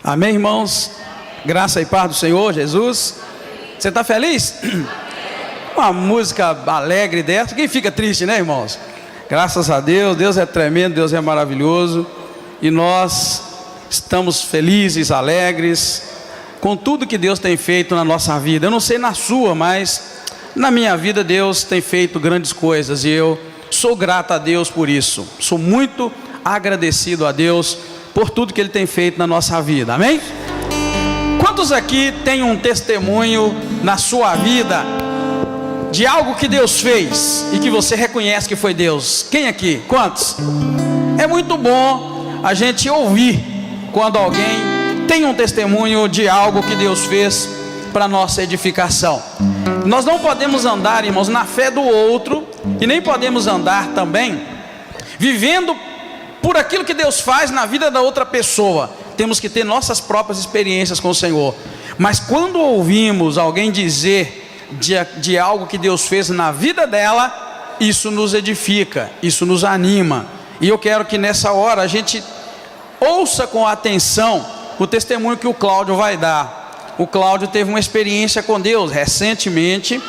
Amém, irmãos? Graça e paz do Senhor Jesus. Você está feliz? Uma música alegre dessa, quem fica triste, né, irmãos? Graças a Deus, Deus é tremendo, Deus é maravilhoso. E nós estamos felizes, alegres com tudo que Deus tem feito na nossa vida. Eu não sei na sua, mas na minha vida Deus tem feito grandes coisas. E eu sou grato a Deus por isso. Sou muito agradecido a Deus por tudo que Ele tem feito na nossa vida, amém? Quantos aqui têm um testemunho na sua vida de algo que Deus fez e que você reconhece que foi Deus? Quem aqui? Quantos? É muito bom a gente ouvir quando alguém tem um testemunho de algo que Deus fez para nossa edificação. Nós não podemos andar, irmãos, na fé do outro, e nem podemos andar também vivendo por aquilo que Deus faz na vida da outra pessoa. Temos que ter nossas próprias experiências com o Senhor. Mas quando ouvimos alguém dizer de algo que Deus fez na vida dela, isso nos edifica, isso nos anima. E eu quero que nessa hora a gente ouça com atenção o testemunho que o Cláudio vai dar. O Cláudio teve uma experiência com Deus recentemente,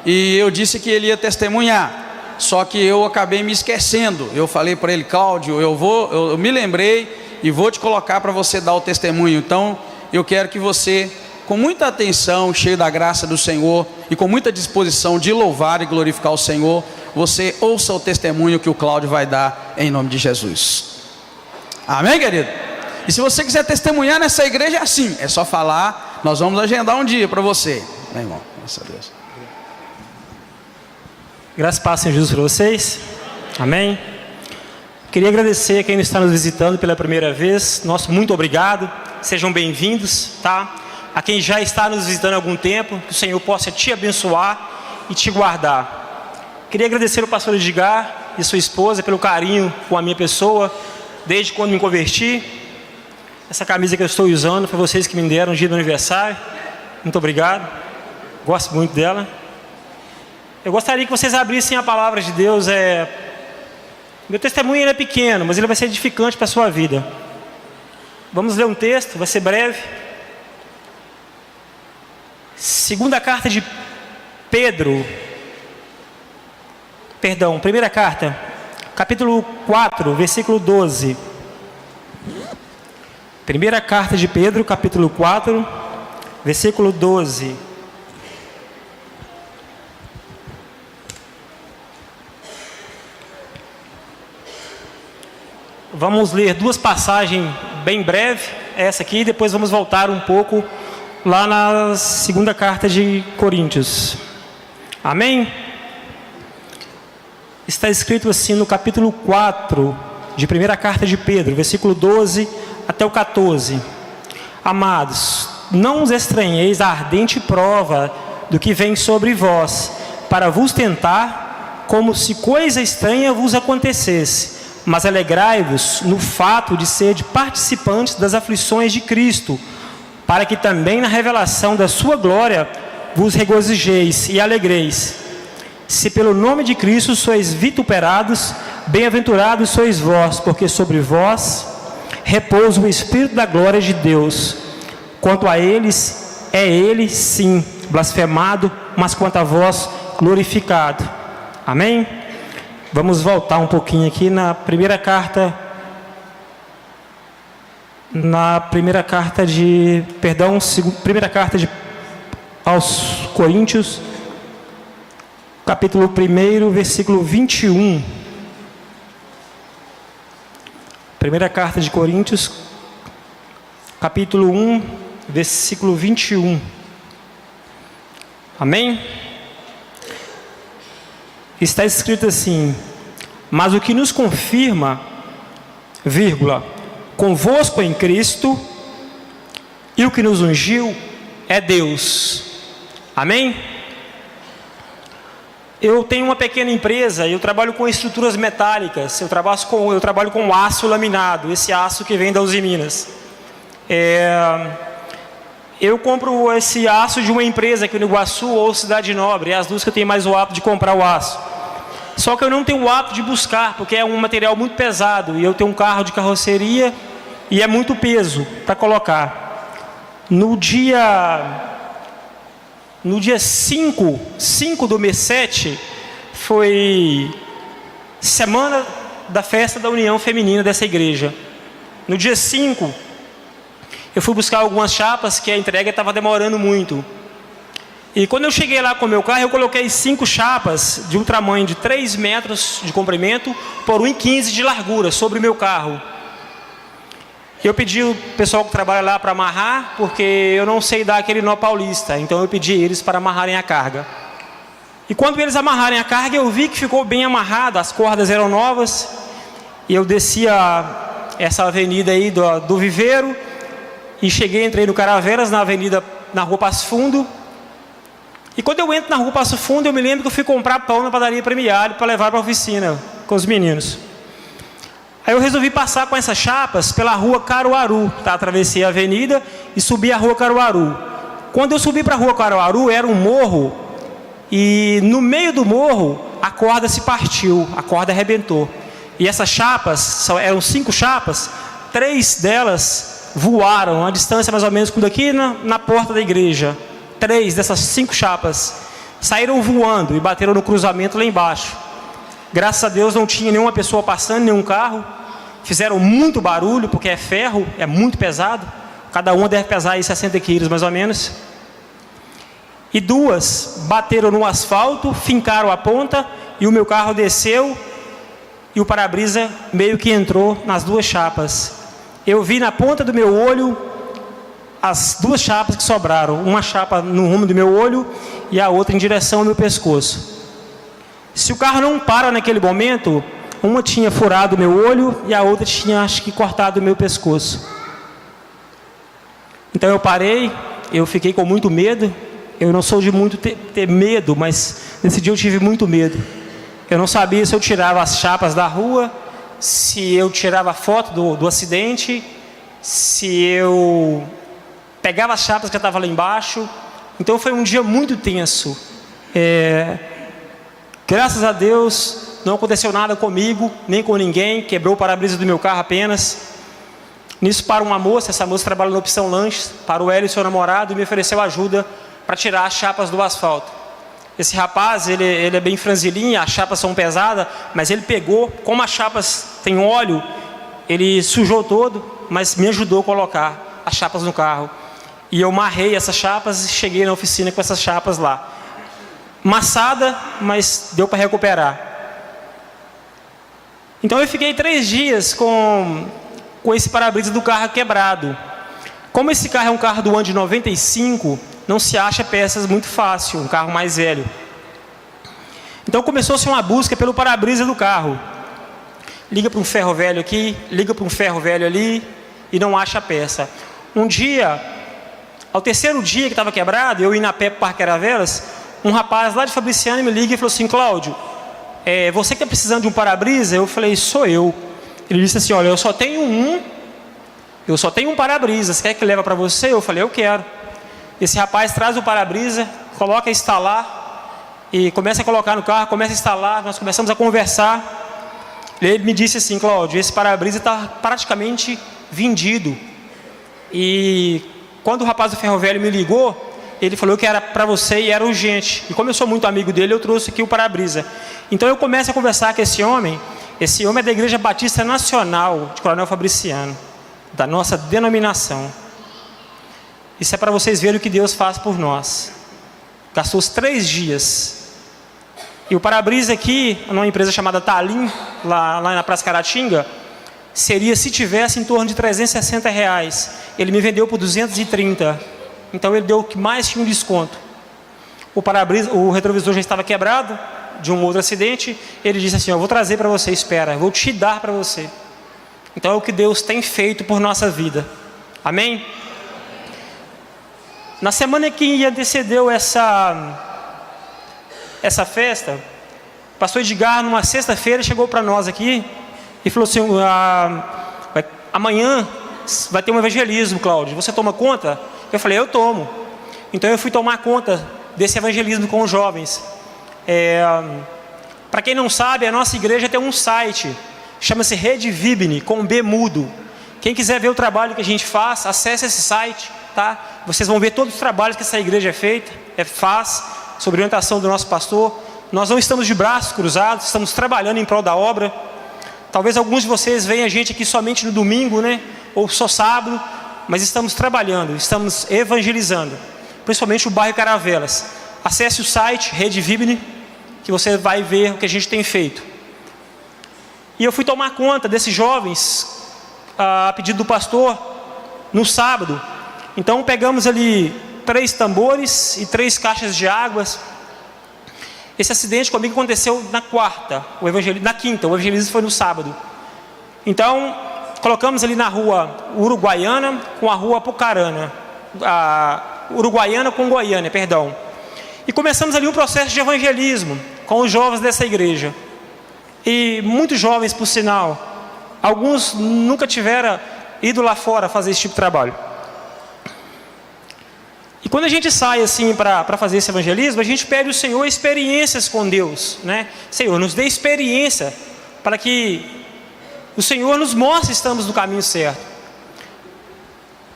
e eu disse que ele ia testemunhar. Só que eu acabei me esquecendo. Eu falei para ele: Cláudio, eu me lembrei e vou te colocar para você dar o testemunho. Então eu quero que você, com muita atenção, cheio da graça do Senhor e com muita disposição de louvar e glorificar o Senhor, você ouça o testemunho que o Cláudio vai dar em nome de Jesus. Amém, querido? E se você quiser testemunhar nessa igreja, é assim, é só falar. Nós vamos agendar um dia para você. Amém, irmão? Graças a Deus. Graças e paz, Senhor Jesus, para vocês. Amém. Queria agradecer a quem está nos visitando pela primeira vez. Nosso muito obrigado. Sejam bem-vindos, tá? A quem já está nos visitando há algum tempo, que o Senhor possa te abençoar e te guardar. Queria agradecer ao pastor Edgar e sua esposa pelo carinho com a minha pessoa, desde quando me converti. Essa camisa que eu estou usando foi vocês que me deram no dia do aniversário. Muito obrigado. Gosto muito dela. Eu gostaria que vocês abrissem a palavra de Deus. Meu testemunho é pequeno, mas ele vai ser edificante para a sua vida. Vamos ler um texto, vai ser breve. Segunda carta de Pedro. Primeira carta, capítulo 4, versículo 12. Primeira carta de Pedro, capítulo 4, versículo 12. Vamos ler duas passagens bem breves, essa aqui, e depois vamos voltar um pouco lá na segunda carta de Coríntios. Amém? Está escrito assim no capítulo 4 de primeira carta de Pedro, versículo 12 até o 14. Amados, não os estranheis a ardente prova do que vem sobre vós, para vos tentar, como se coisa estranha vos acontecesse. Mas alegrai-vos no fato de ser participantes das aflições de Cristo, para que também na revelação da sua glória vos regozijeis e alegreis. Se pelo nome de Cristo sois vituperados, bem-aventurados sois vós, porque sobre vós repousa o Espírito da glória de Deus. Quanto a eles, é ele sim blasfemado, mas quanto a vós, glorificado. Amém? Vamos voltar um pouquinho aqui na primeira carta aos Coríntios, capítulo 1, versículo 21. Primeira carta de Coríntios, capítulo 1, versículo 21. Amém? Está escrito assim: mas o que nos confirma, convosco em Cristo, e o que nos ungiu é Deus. Amém? Eu tenho uma pequena empresa, eu trabalho com estruturas metálicas, eu trabalho com aço laminado, esse aço que vem da Uzi Minas. Eu compro esse aço de uma empresa aqui no Iguaçu ou Cidade Nobre, é as duas que eu tenho mais o hábito de comprar o aço. Só que eu não tenho o hábito de buscar, porque é um material muito pesado, e eu tenho um carro de carroceria, e é muito peso para colocar. No dia 5 do mês 7, foi semana da festa da união feminina dessa igreja. No dia 5, eu fui buscar algumas chapas, que a entrega estava demorando muito. E quando eu cheguei lá com o meu carro, eu coloquei 5 chapas de um tamanho de 3 metros de comprimento por 1,15 de largura sobre o meu carro. Eu pedi o pessoal que trabalha lá para amarrar, porque eu não sei dar aquele nó paulista. Então eu pedi eles para amarrarem a carga. E quando eles amarrarem a carga, eu vi que ficou bem amarrado, as cordas eram novas. E eu desci essa avenida aí do Viveiro, e entrei no Caravelas, na rua Passo Fundo. E quando eu entro na rua Passo Fundo, eu me lembro que eu fui comprar pão na padaria Premiado para levar para a oficina com os meninos. Aí eu resolvi passar com essas chapas pela rua Caruaru, tá? Atravessei a avenida e subi a rua Caruaru. Quando eu subi para a rua Caruaru, era um morro, e no meio do morro a corda se partiu, a corda arrebentou. E essas chapas, eram 5 chapas, 3 delas voaram a distância mais ou menos como daqui na porta da igreja. 3 dessas 5 chapas saíram voando e bateram no cruzamento lá embaixo. Graças a Deus não tinha nenhuma pessoa passando, nenhum carro. Fizeram muito barulho, porque é ferro, é muito pesado. Cada uma deve pesar aí 60 quilos mais ou menos. E 2 bateram no asfalto, fincaram a ponta, e o meu carro desceu, e o para-brisa meio que entrou nas 2 chapas. Eu vi na ponta do meu olho as 2 chapas que sobraram, uma chapa no rumo do meu olho e a outra em direção ao meu pescoço. Se o carro não para naquele momento, uma tinha furado o meu olho e a outra tinha, acho que, cortado o meu pescoço. Então eu parei, eu fiquei com muito medo. Eu não sou de muito ter medo, mas nesse dia eu tive muito medo. Eu não sabia se eu tirava as chapas da rua, se eu tirava a foto do acidente, se eu pegava as chapas que estavam lá embaixo. Então foi um dia muito tenso. Graças a Deus não aconteceu nada comigo, nem com ninguém. Quebrou o para-brisa do meu carro apenas. Nisso para uma moça, essa moça trabalha na Opção Lanches, para o Hélio, seu namorado, e me ofereceu ajuda para tirar as chapas do asfalto. Esse rapaz, ele é bem franzilinho, as chapas são pesadas, mas ele pegou, como as chapas têm óleo, ele sujou todo, mas me ajudou a colocar as chapas no carro. E eu marrei essas chapas e cheguei na oficina com essas chapas lá. Maçada, mas deu para recuperar. Então eu fiquei 3 dias com esse para-brisa do carro quebrado. Como esse carro é um carro do ano de 95, não se acha peças muito fácil, um carro mais velho. Então começou-se uma busca pelo para-brisa do carro. Liga para um ferro velho aqui, liga para um ferro velho ali, e não acha a peça. Um dia, ao 3º dia que estava quebrado, eu ia na pé para o Parque Caravelas, um rapaz lá de Fabriciano me liga e falou assim: Cláudio, você que está precisando de um para-brisa? Eu falei: sou eu. Ele disse assim: olha, eu só tenho um para-brisa, você quer que leve para você? Eu falei: eu quero. Esse rapaz traz o para-brisa, coloca a instalar, e começa a colocar no carro, começa a instalar, nós começamos a conversar. Ele me disse assim: Cláudio, esse para-brisa está praticamente vendido. E quando o rapaz do ferro velho me ligou, ele falou que era para você e era urgente. E como eu sou muito amigo dele, eu trouxe aqui o para-brisa. Então eu começo a conversar com esse homem. Esse homem é da Igreja Batista Nacional de Coronel Fabriciano, da nossa denominação. Isso é para vocês verem o que Deus faz por nós. Gastou os 3 dias. E o para-brisa aqui, numa empresa chamada Talim, lá na Praça Caratinga, seria, se tivesse, em torno de R$360. Ele me vendeu por 230. Então ele deu mais que um desconto. O retrovisor já estava quebrado de um outro acidente. Ele disse assim: eu vou trazer para você, espera, vou te dar para você. Então é o que Deus tem feito por nossa vida. Amém? Na semana que antecedeu essa festa, o pastor Edgar, numa sexta-feira, chegou para nós aqui e falou assim: amanhã vai ter um evangelismo, Cláudio, você toma conta? Eu falei: eu tomo. Então eu fui tomar conta desse evangelismo com os jovens. Para quem não sabe, a nossa igreja tem um site, chama-se Rede Vibne, com B mudo. Quem quiser ver o trabalho que a gente faz, acesse esse site, tá? Vocês vão ver todos os trabalhos que essa igreja faz, sob orientação do nosso pastor. Nós não estamos de braços cruzados, estamos trabalhando em prol da obra. Talvez alguns de vocês venham a gente aqui somente no domingo, né? Ou só sábado, mas estamos trabalhando, estamos evangelizando, principalmente o bairro Caravelas. Acesse o site Rede Vibne, que você vai ver o que a gente tem feito. E eu fui tomar conta desses jovens, a pedido do pastor, no sábado. Então pegamos ali 3 tambores e 3 caixas de águas. Esse acidente comigo aconteceu na quinta, o evangelismo foi no sábado. Então colocamos ali na rua Uruguaiana com a rua Apucarana, Uruguaiana com Goiânia, perdão. E começamos ali um processo de evangelismo com os jovens dessa igreja. E muitos jovens, por sinal, alguns nunca tiveram ido lá fora fazer esse tipo de trabalho. E quando a gente sai assim para fazer esse evangelismo, a gente pede ao Senhor experiências com Deus, né? Senhor, nos dê experiência para que o Senhor nos mostre se estamos no caminho certo.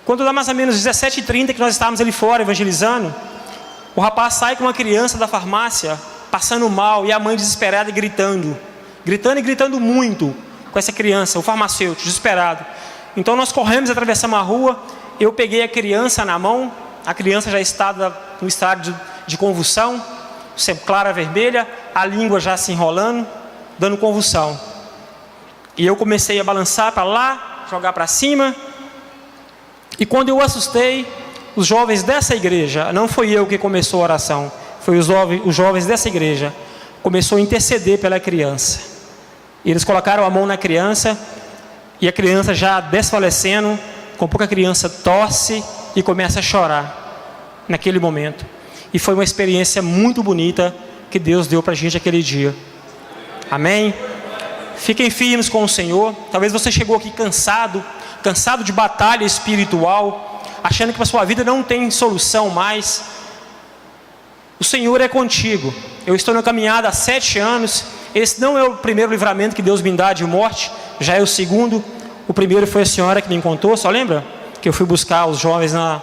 Quando dá mais ou menos 17h30 que nós estávamos ali fora evangelizando, o rapaz sai com uma criança da farmácia passando mal e a mãe desesperada gritando e gritando muito com essa criança, o farmacêutico desesperado. Então nós corremos, atravessamos a rua, eu peguei a criança na mão, a criança já estava no estado de convulsão, clara vermelha, a língua já se enrolando, dando convulsão. E eu comecei a balançar para lá, jogar para cima. E quando eu assustei, os jovens dessa igreja, não foi eu que começou a oração, foi os jovens dessa igreja, começou a interceder pela criança. Eles colocaram a mão na criança, e a criança já desfalecendo, com pouco a criança tosse e começa a chorar naquele momento. E foi uma experiência muito bonita que Deus deu para a gente aquele dia. Amém? Fiquem firmes com o Senhor. Talvez você chegou aqui cansado de batalha espiritual, achando que a sua vida não tem solução mais. O Senhor é contigo. Eu estou na caminhada há 7 anos. Esse não é o primeiro livramento que Deus me dá de morte, já é o segundo. O primeiro foi a senhora que me contou, só lembra? Que eu fui buscar os jovens na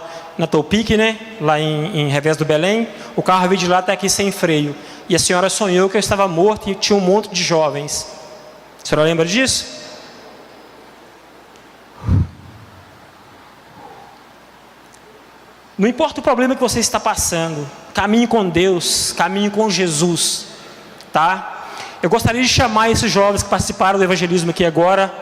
Topic, né? Lá em Revés do Belém. O carro veio de lá até aqui sem freio. E a senhora sonhou que eu estava morto e tinha um monte de jovens. A senhora lembra disso? Não importa o problema que você está passando, caminhe com Deus, caminhe com Jesus, tá? Eu gostaria de chamar esses jovens que participaram do evangelismo aqui agora,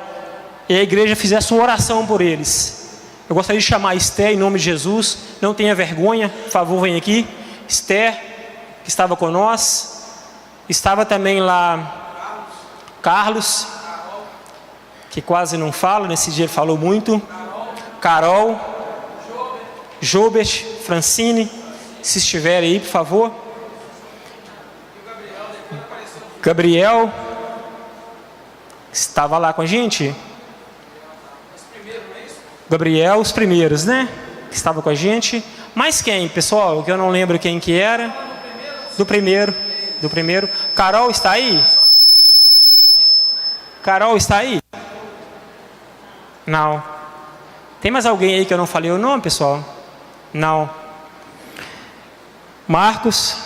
e a igreja fizesse uma oração por eles. Eu gostaria de chamar a Esther em nome de Jesus. Não tenha vergonha, por favor, vem aqui. Esther, que estava com nós. Estava também lá Carlos, que quase não fala, nesse dia ele falou muito. Carol, Jobert, Francine, se estiverem aí, por favor. Gabriel, estava lá com a gente. Gabriel, os primeiros, né? Que estava com a gente. Mas quem, pessoal? Que eu não lembro quem que era. Do primeiro. Carol está aí? Carol está aí? Não. Tem mais alguém aí que eu não falei o nome, pessoal? Não. Marcos.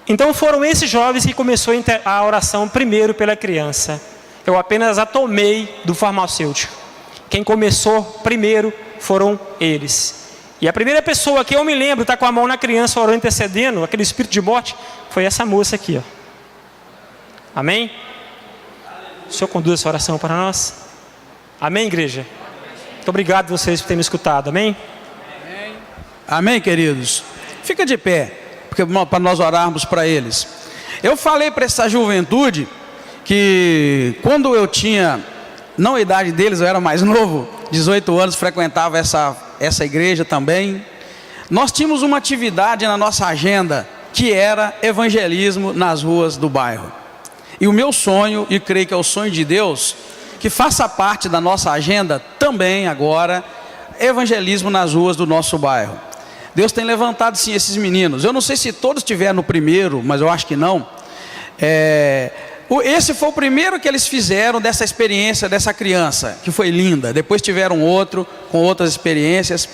Então foram esses jovens que começou a oração primeiro pela criança. Eu apenas a tomei do farmacêutico. Quem começou primeiro foram eles. E a primeira pessoa que eu me lembro, está com a mão na criança, orando, intercedendo, aquele espírito de morte, foi essa moça aqui, ó. Amém? O Senhor conduz essa oração para nós? Amém, igreja? Muito obrigado a vocês por terem me escutado, amém? Amém, queridos? Fica de pé, para nós orarmos para eles. Eu falei para essa juventude que quando eu tinha, não a idade deles, eu era mais novo, 18 anos, frequentava essa igreja também. Nós tínhamos uma atividade na nossa agenda que era evangelismo nas ruas do bairro. E o meu sonho, e creio que é o sonho de Deus, que faça parte da nossa agenda também agora, evangelismo nas ruas do nosso bairro. Deus tem levantado sim esses meninos. Eu não sei se todos estiveram no primeiro, mas eu acho que não. Esse foi o primeiro que eles fizeram dessa experiência dessa criança, que foi linda. Depois tiveram outro, com outras experiências.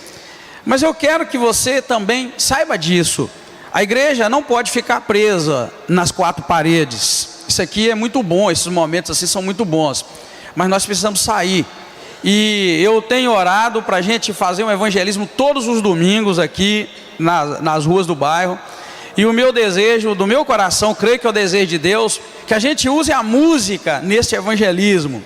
Mas eu quero que você também saiba disso. A igreja não pode ficar presa nas quatro paredes. Isso aqui é muito bom, esses momentos assim são muito bons. Mas nós precisamos sair. E eu tenho orado para a gente fazer um evangelismo todos os domingos aqui nas ruas do bairro. E o meu desejo, do meu coração, creio que é o desejo de Deus, que a gente use a música neste evangelismo.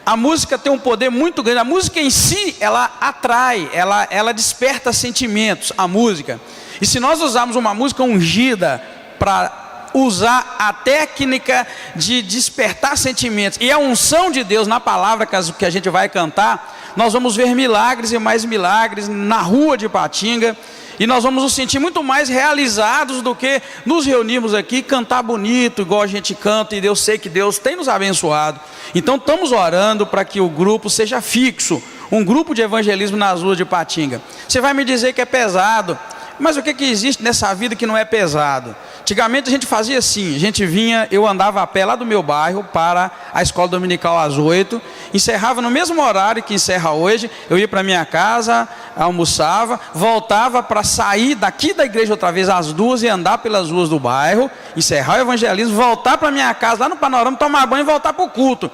A música tem um poder muito grande. A música em si, ela atrai, ela desperta sentimentos, a música. E se nós usarmos uma música ungida para usar a técnica de despertar sentimentos e a unção de Deus na palavra que a gente vai cantar, nós vamos ver milagres e mais milagres na rua de Ipatinga. E nós vamos nos sentir muito mais realizados do que nos reunirmos aqui, cantar bonito, igual a gente canta, e eu sei que Deus tem nos abençoado. Então estamos orando para que o grupo seja fixo, um grupo de evangelismo nas ruas de Ipatinga. Você vai me dizer que é pesado, mas o que existe nessa vida que não é pesado? Antigamente a gente fazia assim, a gente vinha, eu andava a pé lá do meu bairro para a escola dominical às 8, encerrava no mesmo horário que encerra hoje, eu ia para minha casa, almoçava, voltava para sair daqui da igreja outra vez às 2 e andar pelas ruas do bairro, encerrar o evangelismo, voltar para minha casa lá no Panorama, tomar banho e voltar para o culto.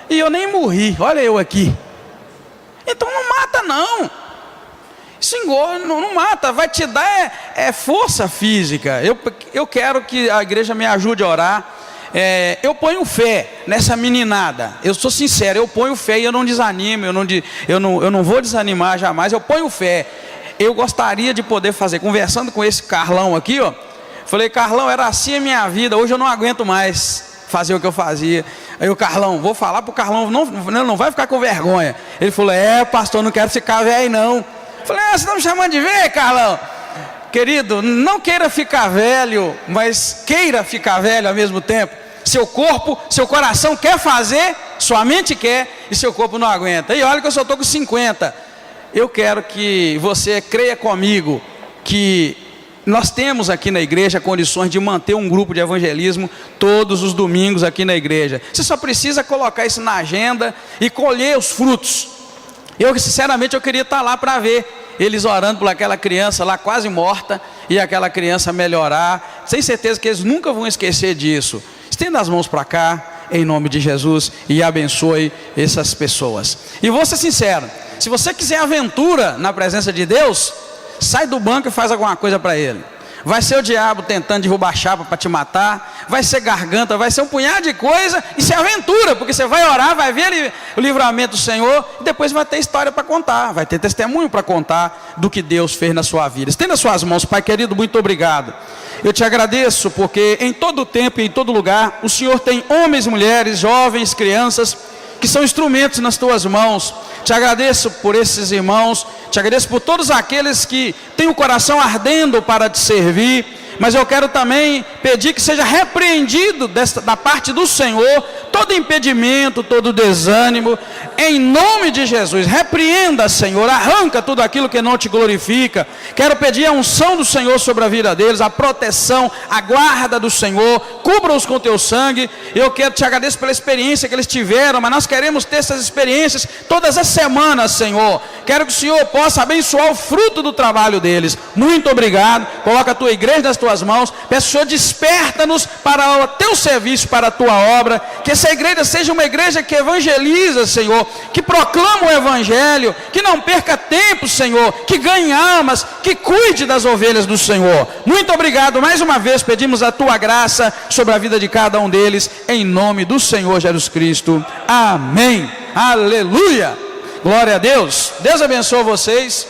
E eu nem morri, olha eu aqui. Então não mata não. Isso engorda, não mata, vai te dar força física. Eu quero que a igreja me ajude a orar. Eu ponho fé nessa meninada. Eu sou sincero, eu ponho fé e eu não desanimo, eu não vou desanimar jamais, eu ponho fé. Eu gostaria de poder fazer, conversando com esse Carlão aqui, ó. Falei, Carlão, era assim a minha vida, hoje eu não aguento mais fazer o que eu fazia. Aí o Carlão, vou falar pro Carlão, não vai ficar com vergonha. Ele falou, pastor, não quero ficar velho não. Falei, você está me chamando de velho, Carlão? Querido, não queira ficar velho, mas queira ficar velho ao mesmo tempo. Seu corpo, seu coração quer fazer, sua mente quer e seu corpo não aguenta. E olha que eu só estou com 50. Eu quero que você creia comigo que nós temos aqui na igreja condições de manter um grupo de evangelismo todos os domingos aqui na igreja. Você só precisa colocar isso na agenda e colher os frutos. Sinceramente, eu queria estar lá para ver eles orando por aquela criança lá quase morta e aquela criança melhorar. Sem certeza que eles nunca vão esquecer disso. Estenda as mãos para cá, em nome de Jesus, e abençoe essas pessoas. E vou ser sincero, se você quiser aventura na presença de Deus, sai do banco e faz alguma coisa para Ele. Vai ser o diabo tentando derrubar a chapa para te matar, vai ser garganta, vai ser um punhado de coisa, isso é aventura, porque você vai orar, vai ver o livramento do Senhor, e depois vai ter história para contar, vai ter testemunho para contar do que Deus fez na sua vida. Estenda suas mãos, Pai querido, muito obrigado. Eu te agradeço porque em todo tempo e em todo lugar, o Senhor tem homens, mulheres, jovens, crianças, que são instrumentos nas tuas mãos. Te agradeço por esses irmãos, te agradeço por todos aqueles que têm o coração ardendo para te servir, mas eu quero também pedir que seja repreendido da parte do Senhor todo impedimento, todo desânimo, em nome de Jesus. Repreenda, Senhor, arranca tudo aquilo que não te glorifica. Quero pedir a unção do Senhor sobre a vida deles, a proteção, a guarda do Senhor, cubra-os com teu sangue. Eu quero te agradecer pela experiência que eles tiveram, mas nós queremos ter essas experiências todas as semanas, Senhor. Quero que o Senhor possa abençoar o fruto do trabalho deles. Muito obrigado. Coloca a tua igreja nas tuas mãos. Peço, Senhor, desperta-nos para o teu serviço, para a tua obra. Que essa igreja seja uma igreja que evangeliza, Senhor, que proclama o evangelho, que não perca tempo, Senhor, que ganhe almas, que cuide das ovelhas do Senhor. Muito obrigado. Mais uma vez pedimos a tua graça sobre a vida de cada um deles, em nome do Senhor Jesus Cristo. Amém. Aleluia. Glória a Deus. Deus abençoe vocês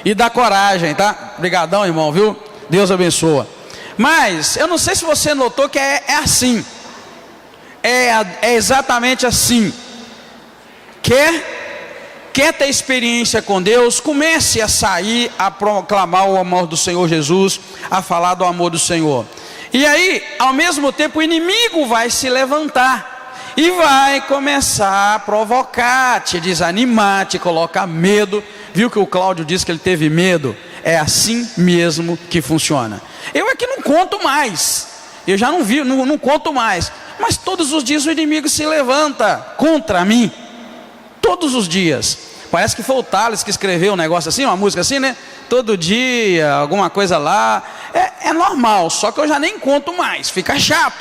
e dá coragem, tá? Obrigadão, irmão, viu? Deus abençoa. Mas eu não sei se você notou que é assim. É exatamente assim. Quer ter experiência com Deus? Comece a sair, a proclamar o amor do Senhor Jesus, a falar do amor do Senhor. E aí, ao mesmo tempo, o inimigo vai se levantar e vai começar a provocar, te desanimar, te colocar medo. Viu que o Cláudio disse que ele teve medo? É assim mesmo que funciona. Eu é que não conto mais. Eu já não conto mais. Mas todos os dias o inimigo se levanta contra mim. Todos os dias. Parece que foi o Thales que escreveu um negócio assim, uma música assim, né? Todo dia, alguma coisa lá. É normal, só que eu já nem conto mais, fica chato.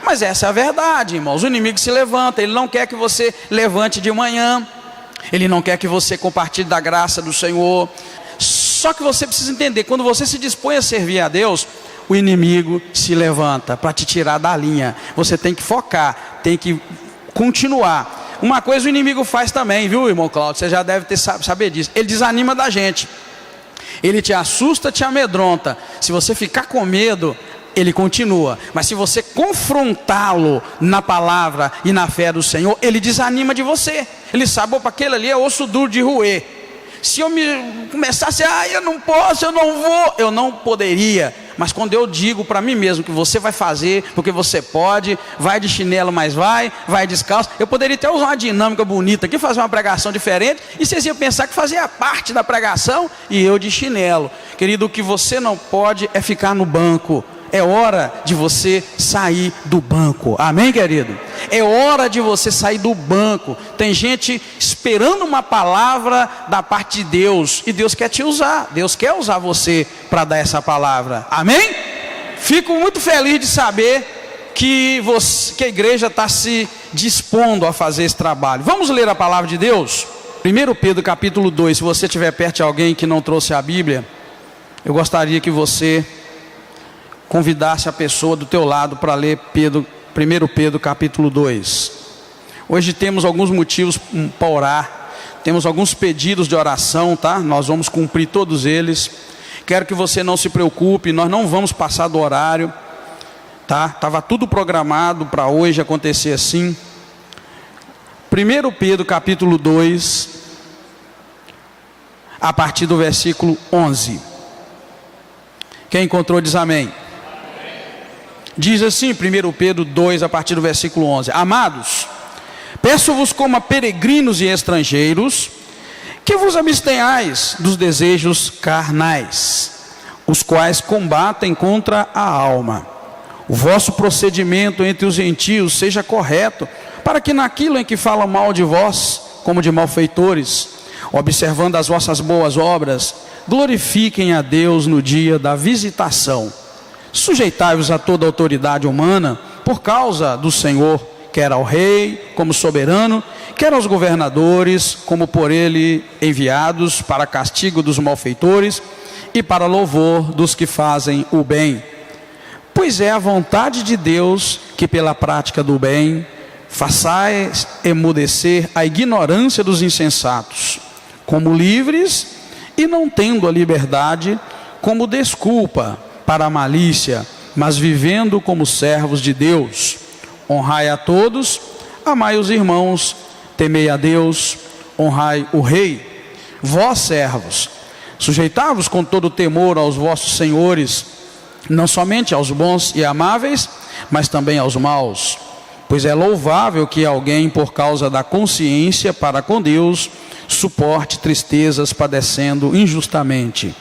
Mas essa é a verdade, irmãos. O inimigo se levanta, ele não quer que você levante de manhã. Ele não quer que você compartilhe da graça do Senhor. Só que você precisa entender, quando você se dispõe a servir a Deus, o inimigo se levanta para te tirar da linha. Você tem que focar, tem que continuar. Uma coisa o inimigo faz também, viu, irmão Cláudio? Você já deve saber disso. Ele desanima da gente. Ele te assusta, te amedronta. Se você ficar com medo, ele continua. Mas se você confrontá-lo na palavra e na fé do Senhor, ele desanima de você. Ele sabe, opa, aquele ali é osso duro de roer. Se eu começasse, eu não posso, eu não vou, eu não poderia. Mas quando eu digo para mim mesmo que você vai fazer, porque você pode, vai de chinelo, mas vai descalço. Eu poderia até usar uma dinâmica bonita aqui, fazer uma pregação diferente, e vocês iam pensar que fazia parte da pregação, e eu de chinelo. Querido, o que você não pode é ficar no banco. É hora de você sair do banco. Amém, querido? É hora de você sair do banco. Tem gente esperando uma palavra da parte de Deus, e Deus quer te usar. Deus quer usar você para dar essa palavra. Amém? Fico muito feliz de saber que a igreja está se dispondo a fazer esse trabalho. Vamos ler a palavra de Deus? 1 Pedro capítulo 2. Se você estiver perto de alguém que não trouxe a Bíblia, eu gostaria que você convidasse a pessoa do teu lado para ler 1 Pedro capítulo 2. Hoje temos alguns motivos para orar, temos alguns pedidos de oração, tá? Nós vamos cumprir todos eles. Quero que você não se preocupe, nós não vamos passar do horário, tá? Estava tudo programado para hoje acontecer assim. 1 Pedro capítulo 2, a partir do versículo 11. Quem encontrou diz amém. Diz assim, 1 Pedro 2, a partir do versículo 11: Amados, peço-vos como a peregrinos e estrangeiros, que vos abstenhais dos desejos carnais, os quais combatem contra a alma. O vosso procedimento entre os gentios seja correto, para que naquilo em que falam mal de vós, como de malfeitores, observando as vossas boas obras, glorifiquem a Deus no dia da visitação. Sujeitai-vos a toda autoridade humana, por causa do Senhor, quer ao rei, como soberano, quer aos governadores, como por ele enviados, para castigo dos malfeitores e para louvor dos que fazem o bem. Pois é a vontade de Deus que pela prática do bem façais emudecer a ignorância dos insensatos, como livres e não tendo a liberdade como desculpa para a malícia, mas vivendo como servos de Deus. Honrai a todos, amai os irmãos, temei a Deus, honrai o rei. Vós, servos, sujeitai-vos com todo temor aos vossos senhores, não somente aos bons e amáveis, mas também aos maus. Pois é louvável que alguém, por causa da consciência para com Deus, suporte tristezas padecendo injustamente.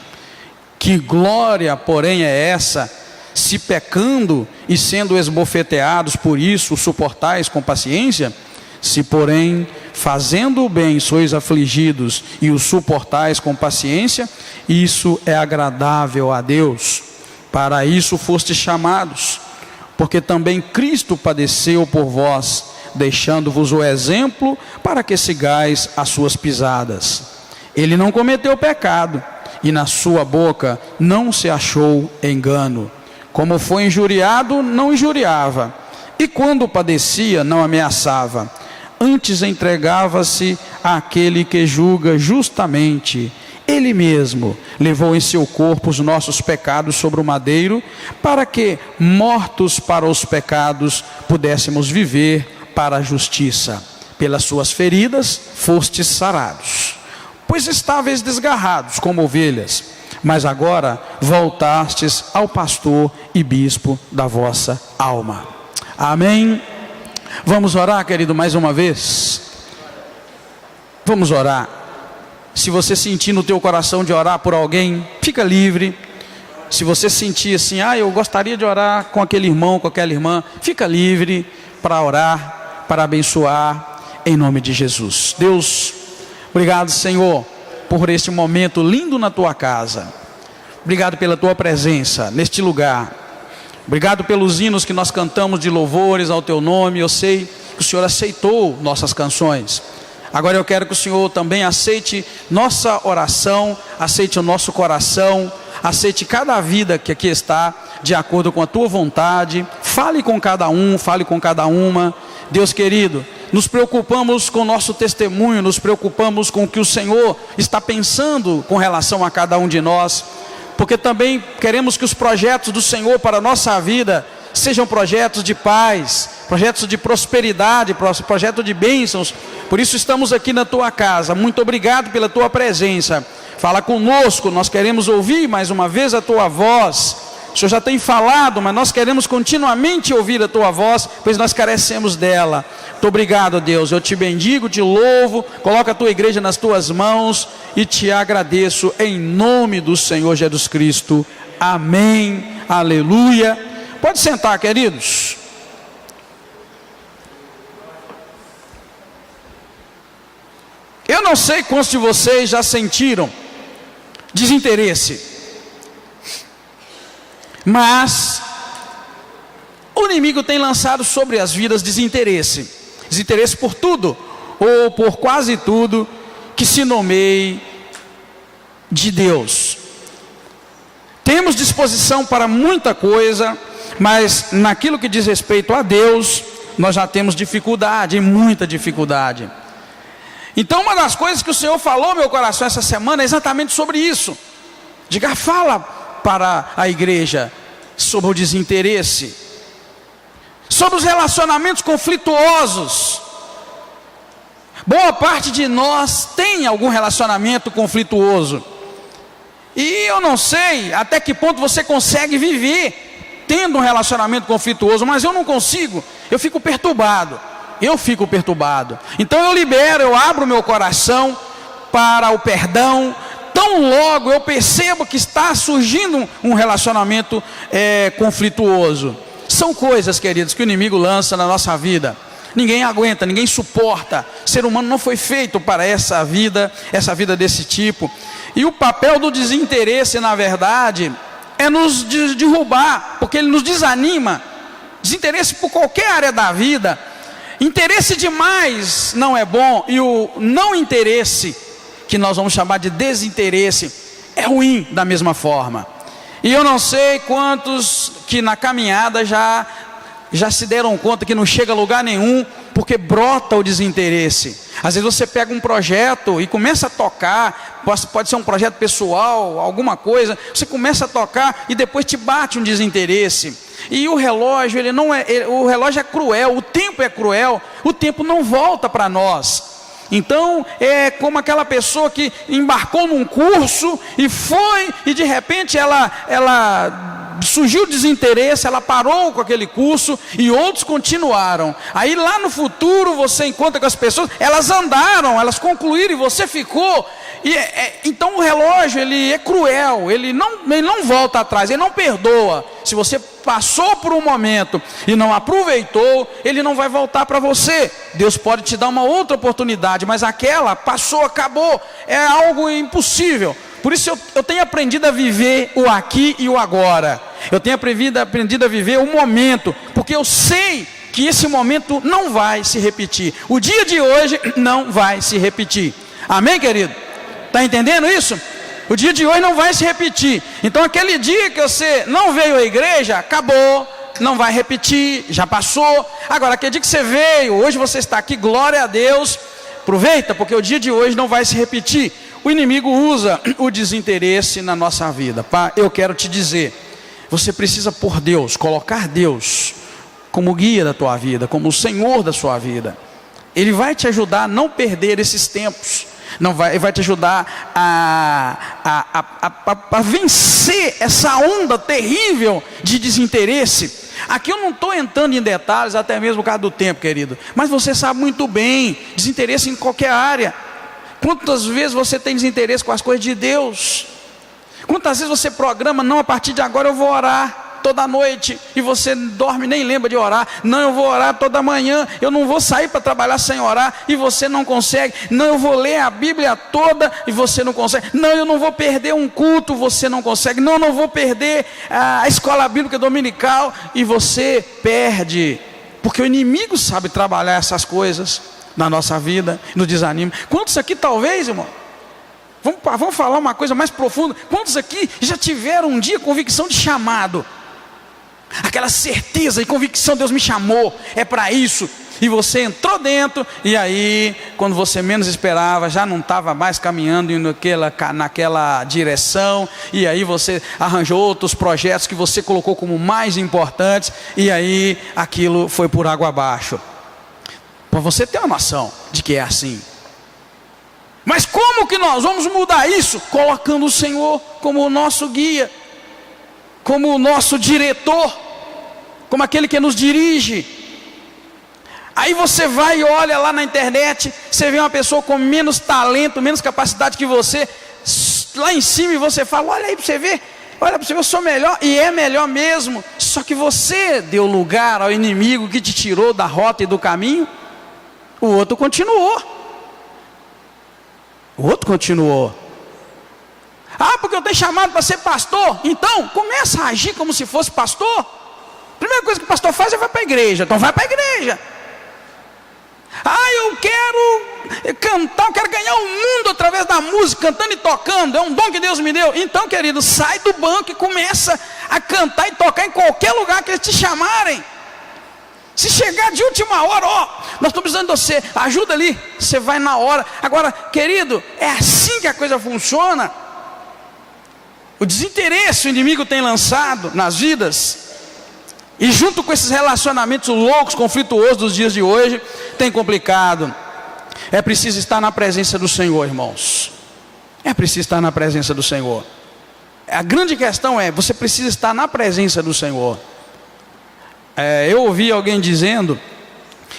Que glória, porém, é essa, se pecando e sendo esbofeteados por isso, suportais com paciência? Se, porém, fazendo o bem sois afligidos e o suportais com paciência, isso é agradável a Deus. Para isso fostes chamados, porque também Cristo padeceu por vós, deixando-vos o exemplo para que sigais as suas pisadas. Ele não cometeu pecado, e na sua boca não se achou engano. Como foi injuriado, não injuriava, e quando padecia, não ameaçava. Antes entregava-se àquele que julga justamente. Ele mesmo levou em seu corpo os nossos pecados sobre o madeiro, para que, mortos para os pecados, pudéssemos viver para a justiça. Pelas suas feridas fostes sarados. Pois estáveis desgarrados como ovelhas, mas agora voltastes ao pastor e bispo da vossa alma. Amém? Vamos orar, querido, mais uma vez? Vamos orar. Se você sentir no teu coração de orar por alguém, fica livre. Se você sentir assim, eu gostaria de orar com aquele irmão, com aquela irmã, fica livre. para orar, para abençoar, em nome de Jesus. Deus, obrigado, Senhor, por este momento lindo na tua casa. Obrigado pela tua presença neste lugar. Obrigado pelos hinos que nós cantamos de louvores ao teu nome. Eu sei que o Senhor aceitou nossas canções. Agora eu quero que o Senhor também aceite nossa oração, aceite o nosso coração, aceite cada vida que aqui está, de acordo com a tua vontade. Fale com cada um, fale com cada uma. Deus querido, nos preocupamos com o nosso testemunho, nos preocupamos com o que o Senhor está pensando com relação a cada um de nós, porque também queremos que os projetos do Senhor para a nossa vida sejam projetos de paz, projetos de prosperidade, projetos de bênçãos. Por isso estamos aqui na tua casa. Muito obrigado pela tua presença. Fala conosco, nós queremos ouvir mais uma vez a tua voz. O Senhor já tem falado, mas nós queremos continuamente ouvir a tua voz, pois nós carecemos dela. Muito obrigado, Deus. Eu te bendigo, te louvo, coloco a tua igreja nas tuas mãos e te agradeço em nome do Senhor Jesus Cristo. Amém. Aleluia. Pode sentar, queridos. Eu não sei quantos de vocês já sentiram desinteresse, mas o inimigo tem lançado sobre as vidas desinteresse por tudo, ou por quase tudo, que se nomeie de Deus. Temos disposição para muita coisa, mas naquilo que diz respeito a Deus, nós já temos dificuldade, muita dificuldade. Então uma das coisas que o Senhor falou ao meu coração essa semana é exatamente sobre isso. Diga, fala para a igreja sobre o desinteresse, sobre os relacionamentos conflituosos. Boa parte de nós tem algum relacionamento conflituoso, e eu não sei até que ponto você consegue viver tendo um relacionamento conflituoso, mas eu não consigo, eu fico perturbado. Então eu abro meu coração para o perdão. Tão logo eu percebo que está surgindo um relacionamento conflituoso. São coisas, queridos, que o inimigo lança na nossa vida. Ninguém aguenta, ninguém suporta. O ser humano não foi feito para essa vida desse tipo. E o papel do desinteresse, na verdade, é nos derrubar, porque ele nos desanima. Desinteresse por qualquer área da vida. Interesse demais não é bom, e o não interesse, que nós vamos chamar de desinteresse, é ruim da mesma forma. E eu não sei quantos que na caminhada já se deram conta que não chega a lugar nenhum, porque brota o desinteresse. Às vezes você pega um projeto e começa a tocar, pode ser um projeto pessoal, alguma coisa, você começa a tocar e depois te bate um desinteresse. E o relógio, o relógio é cruel, o tempo é cruel, o tempo não volta para nós. Então é como aquela pessoa que embarcou num curso e foi, e de repente ela surgiu desinteresse, ela parou com aquele curso e outros continuaram. Aí lá no futuro você encontra com as pessoas, elas andaram, elas concluíram e você ficou. Então o relógio, ele é cruel, ele não volta atrás, ele não perdoa. Se você passou por um momento e não aproveitou, ele não vai voltar para você. Deus pode te dar uma outra oportunidade, mas aquela passou, acabou, é algo impossível. Por isso eu tenho aprendido a viver o aqui e o agora. Eu tenho aprendido a viver o momento, porque eu sei que esse momento não vai se repetir. O dia de hoje não vai se repetir. Amém, querido? Está entendendo isso? O dia de hoje não vai se repetir. Então aquele dia que você não veio à igreja, acabou, não vai repetir, já passou. Agora aquele dia que você veio, hoje você está aqui, glória a Deus. Aproveita, porque o dia de hoje não vai se repetir. O inimigo usa o desinteresse na nossa vida. Pá, eu quero te dizer, você precisa por Deus, colocar Deus como guia da tua vida, como o Senhor da sua vida. Ele vai te ajudar a não perder esses tempos. Vai te ajudar a vencer essa onda terrível de desinteresse. Aqui eu não estou entrando em detalhes, até mesmo por causa do tempo, querido, mas você sabe muito bem, desinteresse em qualquer área. Quantas vezes você tem desinteresse com as coisas de Deus? Quantas vezes você programa, não, a partir de agora eu vou orar, toda noite e você dorme e nem lembra de orar. Não, eu vou orar toda manhã, eu não vou sair para trabalhar sem orar e você não consegue. Não, eu vou ler a Bíblia toda e você não consegue. Não, eu não vou perder um culto, você não consegue. Não, eu não vou perder a escola bíblica dominical e você perde. Porque o inimigo sabe trabalhar essas coisas na nossa vida, no desânimo. Quantos aqui talvez, irmão? Vamos falar uma coisa mais profunda. Quantos aqui já tiveram um dia convicção de chamado? Aquela certeza e convicção, Deus me chamou, é para isso. E você entrou dentro, e aí, quando você menos esperava, já não estava mais caminhando naquela direção. E aí você arranjou outros projetos que você colocou como mais importantes. E aí aquilo foi por água abaixo. Para você ter uma noção de que é assim. Mas como que nós vamos mudar isso? Colocando o Senhor como o nosso guia, como o nosso diretor, como aquele que nos dirige. Aí você vai e olha lá na internet, você vê uma pessoa com menos talento, menos capacidade que você, lá em cima, e você fala, olha aí para você ver, eu sou melhor, e é melhor mesmo. Só que você deu lugar ao inimigo que te tirou da rota e do caminho. O outro continuou. Ah, porque eu tenho chamado para ser pastor. Então, começa a agir como se fosse pastor. Primeira coisa que o pastor faz é vai para a igreja. Então vai para a igreja. Ah, eu quero cantar, eu quero ganhar o mundo através da música, cantando e tocando. É um dom que Deus me deu. Então, querido, sai do banco e começa a cantar e tocar em qualquer lugar que eles te chamarem. Se chegar de última hora, nós estamos precisando de você, ajuda ali, você vai na hora. Agora, querido, é assim que a coisa funciona. O desinteresse o inimigo tem lançado nas vidas, e junto com esses relacionamentos loucos, conflituosos dos dias de hoje, tem complicado. É preciso estar na presença do Senhor, irmãos. É preciso estar na presença do Senhor. A grande questão é, você precisa estar na presença do Senhor. Eu ouvi alguém dizendo,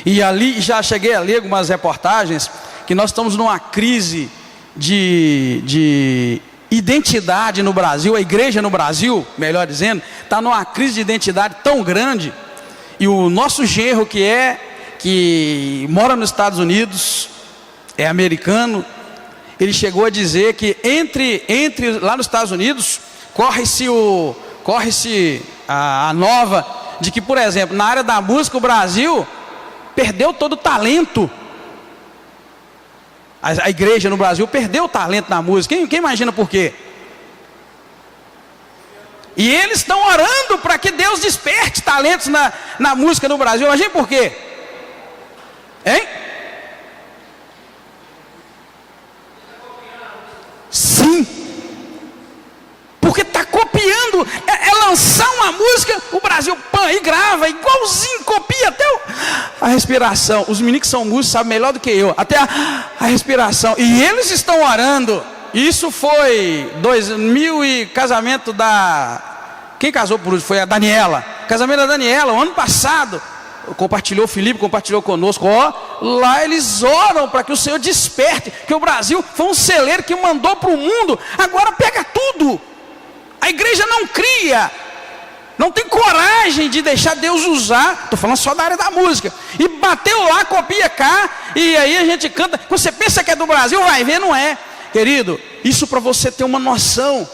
e ali já cheguei a ler algumas reportagens, que nós estamos numa crise de identidade no Brasil. A igreja no Brasil, melhor dizendo, está numa crise de identidade tão grande. E o nosso genro que mora nos Estados Unidos, é americano, ele chegou a dizer que entre lá nos Estados Unidos corre-se a nova de que, por exemplo, na área da música, o Brasil perdeu todo o talento. A igreja no Brasil perdeu o talento na música. Quem imagina por quê? E eles estão orando para que Deus desperte talentos na música no Brasil. Imagina por quê? Hein? Sim. Porque está copiando, é lançar uma música, o Brasil e grava, igualzinho, copia até a respiração. Os meninos que são músicos sabem melhor do que eu, até a respiração. E eles estão orando. Isso foi 2000 e casamento quem casou por último? Foi a Daniela. Casamento da Daniela, o ano passado. Compartilhou, o Felipe compartilhou conosco. Lá eles oram para que o Senhor desperte, que o Brasil foi um celeiro que mandou para o mundo, agora pega tudo. A igreja não cria, não tem coragem de deixar Deus usar. Estou falando só da área da música. E bateu lá, copia cá, e aí a gente canta. Quando você pensa que é do Brasil, vai ver, não é. Querido, isso para você ter uma noção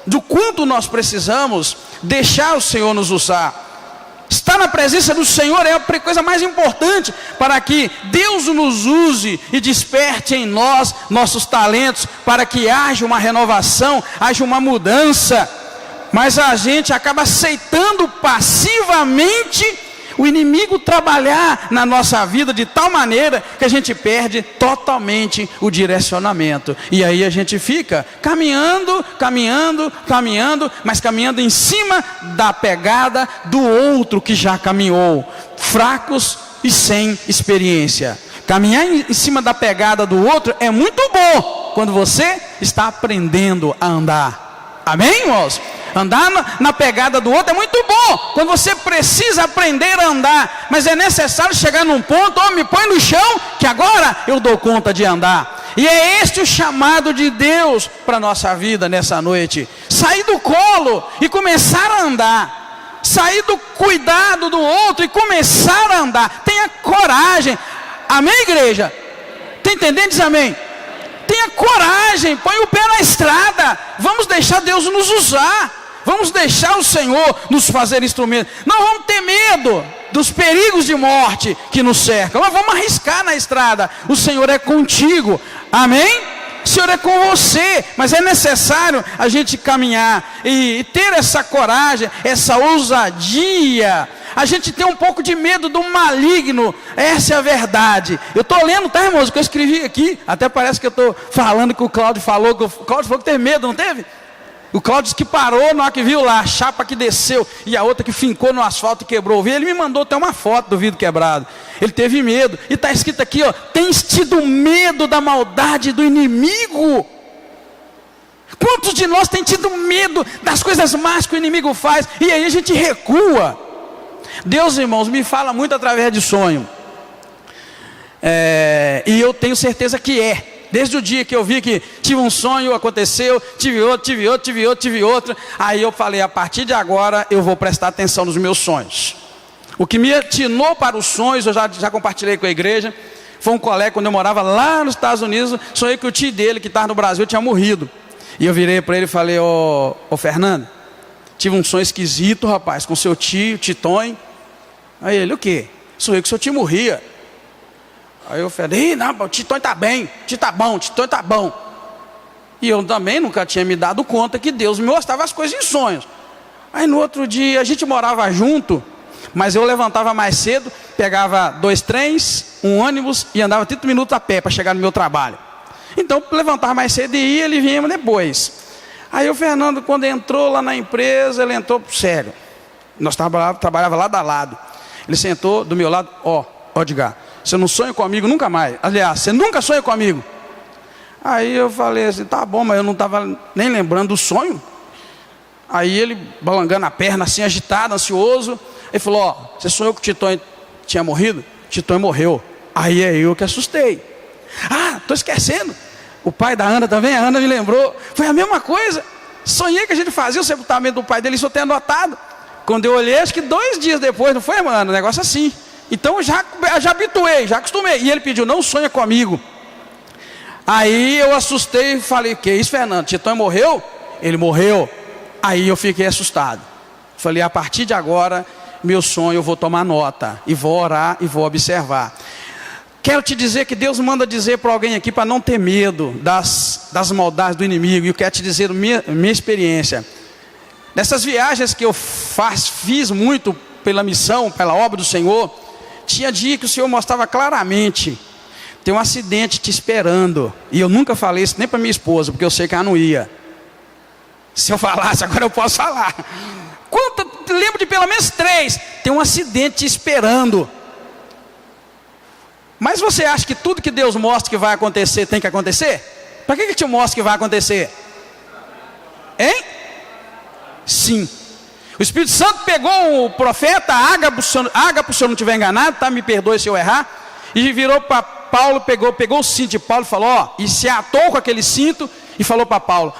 do quanto nós precisamos deixar o Senhor nos usar. Estar na presença do Senhor é a coisa mais importante para que Deus nos use e desperte em nós nossos talentos, para que haja uma renovação, haja uma mudança. Mas a gente acaba aceitando passivamente o inimigo trabalhar na nossa vida de tal maneira que a gente perde totalmente o direcionamento. E aí a gente fica caminhando, mas caminhando em cima da pegada do outro que já caminhou, fracos e sem experiência. Caminhar em cima da pegada do outro é muito bom quando você está aprendendo a andar. Amém, irmãos? Andar na pegada do outro é muito bom, quando você precisa aprender a andar, mas é necessário chegar num ponto, me põe no chão, que agora eu dou conta de andar. E é este o chamado de Deus para a nossa vida nessa noite, sair do colo e começar a andar. sair do cuidado do outro e começar a andar. Tenha coragem. Amém, igreja? Está entendendo? Diz amém. Tenha coragem, põe o pé na estrada. Vamos deixar Deus nos usar. Vamos deixar o Senhor nos fazer instrumento. Não vamos ter medo dos perigos de morte que nos cercam. Mas vamos arriscar na estrada. O Senhor é contigo. Amém? O Senhor é com você. Mas é necessário a gente caminhar e ter essa coragem, essa ousadia. A gente tem um pouco de medo do maligno. Essa é a verdade. Eu estou lendo, tá, irmãos? O que eu escrevi aqui. Até parece que eu estou falando que o Cláudio falou. Que o Cláudio falou que teve medo, não teve? O Cláudio disse que parou na hora que viu lá a chapa que desceu e a outra que fincou no asfalto e quebrou o vidro. Ele me mandou até uma foto do vidro quebrado. Ele teve medo. E está escrito aqui, ó: tens tido medo da maldade do inimigo. Quantos de nós tem tido medo das coisas más que o inimigo faz? E aí a gente recua. Deus, irmãos, me fala muito através de sonho. E eu tenho certeza que é. Desde o dia que eu vi que tive um sonho, aconteceu, tive outro. Aí eu falei, a partir de agora eu vou prestar atenção nos meus sonhos. O que me atinou para os sonhos, eu já compartilhei com a igreja. Foi um colega, quando eu morava lá nos Estados Unidos, sonhei que o tio dele, que estava no Brasil, tinha morrido. E eu virei para ele e falei, ô Fernando, tive um sonho esquisito, rapaz, com seu tio, Titonho. Aí ele, o quê? Sonhei que seu tio morria. Aí eu falei, não, o Titonho está bem, Titonho está bom. E eu também nunca tinha me dado conta que Deus me mostrava as coisas em sonhos. Aí no outro dia, a gente morava junto, mas eu levantava mais cedo, pegava 2 trens, um ônibus e andava 30 minutos a pé para chegar no meu trabalho. Então eu levantava mais cedo e ia, ele vinha depois. Aí o Fernando, quando entrou lá na empresa, ele entrou sério. Nós trabalhava lado a lado. Ele sentou do meu lado, ó Edgar, você não sonha comigo nunca mais. Aliás, você nunca sonha comigo. Aí eu falei assim, tá bom, mas eu não estava nem lembrando do sonho. Aí ele, balangando a perna assim, agitado, ansioso. Ele falou, ó, você sonhou que o Titonho tinha morrido? Titonho morreu. Aí é eu que assustei. Ah, estou esquecendo. O pai da Ana também, a Ana me lembrou. Foi a mesma coisa. Sonhei que a gente fazia o sepultamento do pai dele, isso eu tenho anotado. Quando eu olhei, acho que 2 dias depois, não foi, mano? Um negócio assim. Então eu já habituei, já acostumei. E ele pediu, não sonha comigo. Aí eu assustei e falei, o que é isso, Fernando? Titonho morreu? Ele morreu. Aí eu fiquei assustado. Falei, a partir de agora, meu sonho eu vou tomar nota. E vou orar e vou observar. Quero te dizer que Deus manda dizer para alguém aqui para não ter medo das maldades do inimigo. E eu quero te dizer minha experiência. Nessas viagens que eu fiz muito pela missão, pela obra do Senhor, tinha dia que o Senhor mostrava claramente, tem um acidente te esperando. E eu nunca falei isso nem para minha esposa, porque eu sei que ela não ia. Se eu falasse, agora eu posso falar. Lembro de pelo menos 3, tem um acidente te esperando. Mas você acha que tudo que Deus mostra que vai acontecer, tem que acontecer? Para que Ele te mostra que vai acontecer? Hein? Sim. O Espírito Santo pegou o profeta Ágabo, se eu não estiver enganado, tá? Me perdoe se eu errar. E virou para Paulo, pegou o cinto de Paulo e falou, ó, e se atou com aquele cinto e falou para Paulo,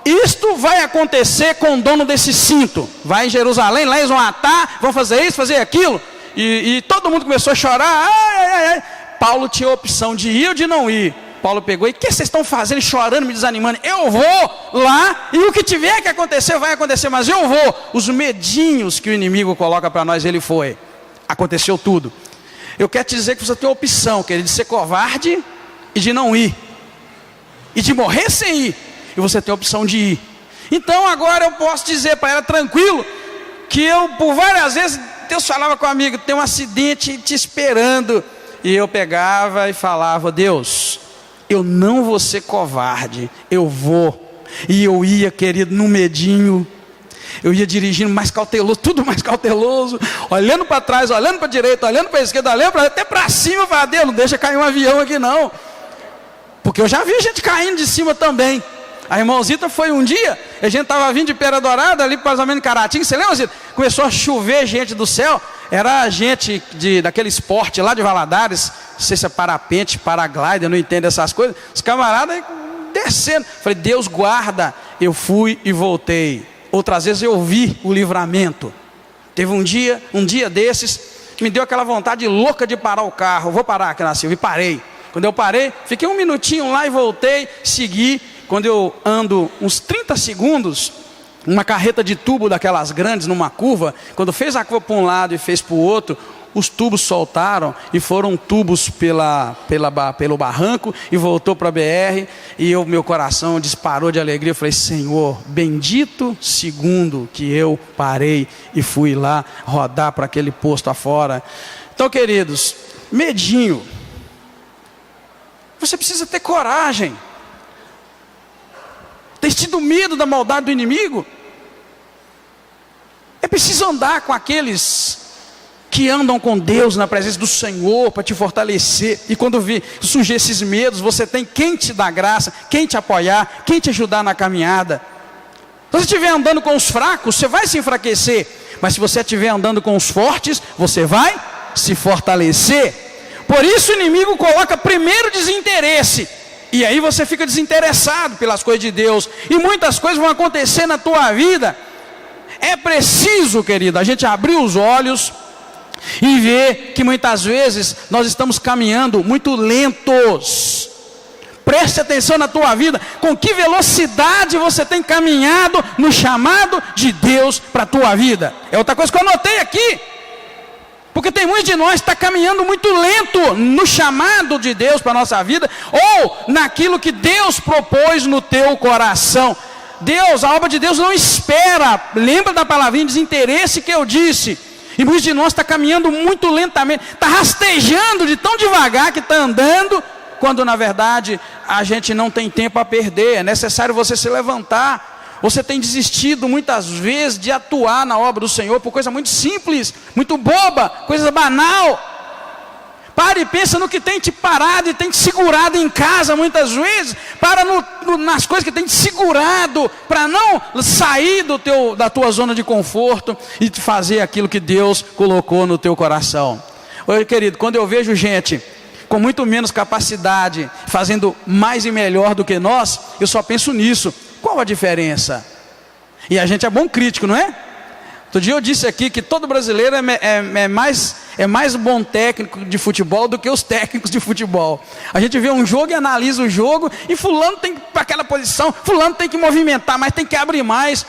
isto vai acontecer com o dono desse cinto. Vai em Jerusalém, lá eles vão atar, vão fazer isso, fazer aquilo. E todo mundo começou a chorar. Ai. Paulo tinha a opção de ir ou de não ir. Paulo pegou, e o que vocês estão fazendo, chorando, me desanimando? Eu vou lá, e o que tiver que acontecer, vai acontecer, mas eu vou. Os medinhos que o inimigo coloca para nós, ele foi. Aconteceu tudo. Eu quero te dizer que você tem a opção, querido, de ser covarde e de não ir. E de morrer sem ir. E você tem a opção de ir. Então agora eu posso dizer para ela, tranquilo, que eu, por várias vezes, Deus falava comigo, tem um acidente te esperando. E eu pegava e falava, Deus, eu não vou ser covarde, eu vou. E eu ia, querido, no medinho. Eu ia dirigindo mais cauteloso, tudo mais cauteloso, olhando para trás, olhando para a direita, olhando para a esquerda, olhando até para cima. Eu falava, Deus, não deixa cair um avião aqui não. Porque eu já vi gente caindo de cima também. A irmãozita foi um dia, a gente estava vindo de Pera Dourada, ali para o casamento de Caratinga, você lembra, Zita? Começou a chover gente do céu, era gente daquele esporte lá de Valadares, não sei se é parapente, paraglider, eu não entendo essas coisas, os camaradas descendo, falei, Deus guarda, eu fui e voltei. Outras vezes eu vi o livramento, Teve um dia desses, me deu aquela vontade louca de parar o carro. Vou parar aqui na Silva, e parei. Quando eu parei, fiquei um minutinho lá e voltei, segui. Quando eu ando uns 30 segundos, uma carreta de tubo daquelas grandes numa curva, quando fez a curva para um lado e fez para o outro, os tubos soltaram e foram tubos pelo barranco e voltou para a BR, e meu coração disparou de alegria. Eu falei: Senhor, bendito segundo que eu parei e fui lá rodar para aquele posto afora. Então, queridos, medinho, você precisa ter coragem. Tem tido medo da maldade do inimigo? É preciso andar com aqueles que andam com Deus na presença do Senhor para te fortalecer. E quando surgir esses medos, você tem quem te dá graça, quem te apoiar, quem te ajudar na caminhada. Se você estiver andando com os fracos, você vai se enfraquecer. Mas se você estiver andando com os fortes, você vai se fortalecer. Por isso o inimigo coloca primeiro desinteresse. E aí você fica desinteressado pelas coisas de Deus. E muitas coisas vão acontecer na tua vida. É preciso, querido, a gente abrir os olhos e ver que muitas vezes nós estamos caminhando muito lentos. Preste atenção na tua vida, com que velocidade você tem caminhado no chamado de Deus para a tua vida. É outra coisa que eu anotei aqui, porque tem muitos de nós que está caminhando muito lento no chamado de Deus para a nossa vida, ou naquilo que Deus propôs no teu coração. Deus, a obra de Deus não espera. Lembra da palavrinha desinteresse que eu disse? E muitos de nós está caminhando muito lentamente, está rastejando de tão devagar que está andando, quando na verdade a gente não tem tempo a perder. É necessário você se levantar. Você tem desistido muitas vezes de atuar na obra do Senhor por coisa muito simples, muito boba, coisa banal. Pare e pensa no que tem te parado e tem te segurado em casa muitas vezes. Para nas coisas que tem te segurado, para não sair da tua zona de conforto e te fazer aquilo que Deus colocou no teu coração. Oi, querido, quando eu vejo gente com muito menos capacidade, fazendo mais e melhor do que nós, eu só penso nisso. Qual a diferença? E a gente é bom crítico, não é? Outro dia eu disse aqui que todo brasileiro é mais bom técnico de futebol do que os técnicos de futebol. A gente vê um jogo e analisa o jogo, e fulano tem que ir para aquela posição, fulano tem que movimentar mais, tem que abrir mais.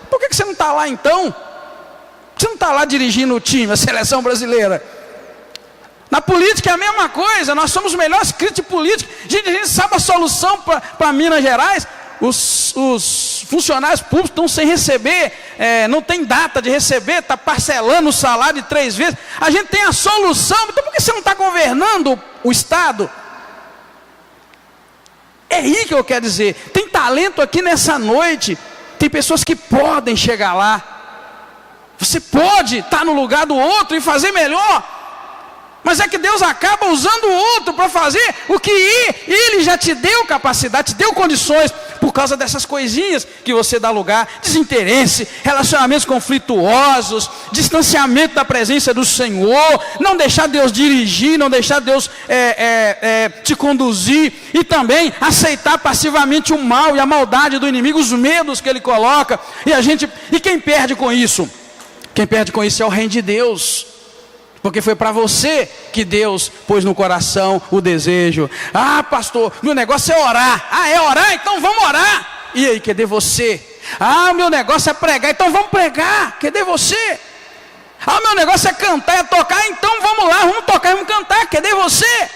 Por que você não está lá então? Você não está lá dirigindo o time, a seleção brasileira? Na política é a mesma coisa. Nós somos os melhores críticos de política. A gente sabe a solução para Minas Gerais. Os funcionários públicos estão sem receber, não tem data de receber, está parcelando o salário de 3 vezes. A gente tem a solução. Então por que você não está governando o Estado? É aí que eu quero dizer. Tem talento aqui nessa noite. Tem pessoas que podem chegar lá. Você pode estar no lugar do outro e fazer melhor. Mas é que Deus acaba usando o outro para fazer o que Ele já te deu capacidade, te deu condições, por causa dessas coisinhas que você dá lugar. Desinteresse, relacionamentos conflituosos, distanciamento da presença do Senhor, não deixar Deus dirigir, não deixar Deus te conduzir, e também aceitar passivamente o mal e a maldade do inimigo, os medos que ele coloca. E quem perde com isso? Quem perde com isso é o reino de Deus. Porque foi para você que Deus pôs no coração o desejo. Ah, pastor, meu negócio é orar. Ah, é orar? Então vamos orar. E aí, cadê você? Ah, meu negócio é pregar. Então vamos pregar. Cadê você? Ah, meu negócio é cantar, é tocar. Então vamos lá, vamos tocar e vamos cantar. Cadê você?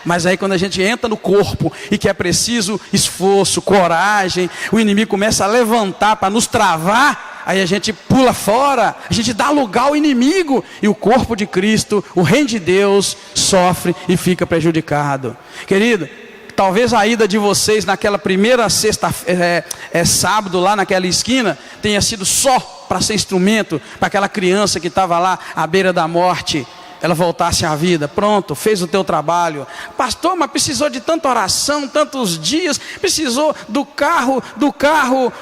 Mas aí quando a gente entra no corpo e que é preciso esforço, coragem, o inimigo começa a levantar para nos travar. Aí a gente pula fora, a gente dá lugar ao inimigo, e o corpo de Cristo, o reino de Deus, sofre e fica prejudicado. Querido, talvez a ida de vocês naquela primeira sábado lá naquela esquina tenha sido só para ser instrumento para aquela criança que estava lá à beira da morte, ela voltasse à vida. Pronto, fez o teu trabalho. Pastor, mas precisou de tanta oração, tantos dias, precisou do carro,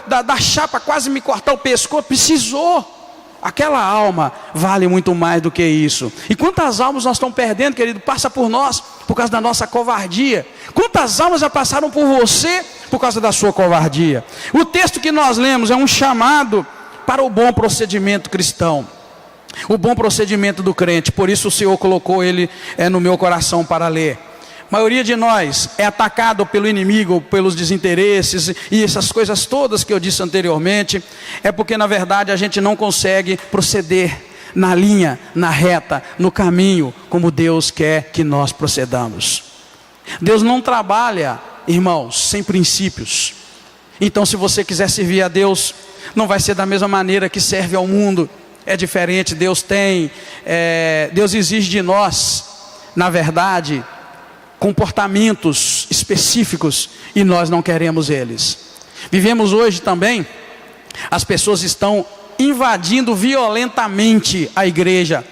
da chapa quase me cortar o pescoço, precisou. Aquela alma vale muito mais do que isso. E quantas almas nós estamos perdendo, querido? Passa por nós, por causa da nossa covardia. Quantas almas já passaram por você, por causa da sua covardia? O texto que nós lemos é um chamado para o bom procedimento cristão. O bom procedimento do crente, por isso o Senhor colocou ele no meu coração para ler. A maioria de nós é atacado pelo inimigo, pelos desinteresses e essas coisas todas que eu disse anteriormente, é porque na verdade a gente não consegue proceder na linha, na reta, no caminho, como Deus quer que nós procedamos. Deus não trabalha, irmãos, sem princípios. Então se você quiser servir a Deus, não vai ser da mesma maneira que serve ao mundo. É diferente. Deus exige de nós, na verdade, comportamentos específicos, e nós não queremos eles. Vivemos hoje também, as pessoas estão invadindo violentamente a igreja,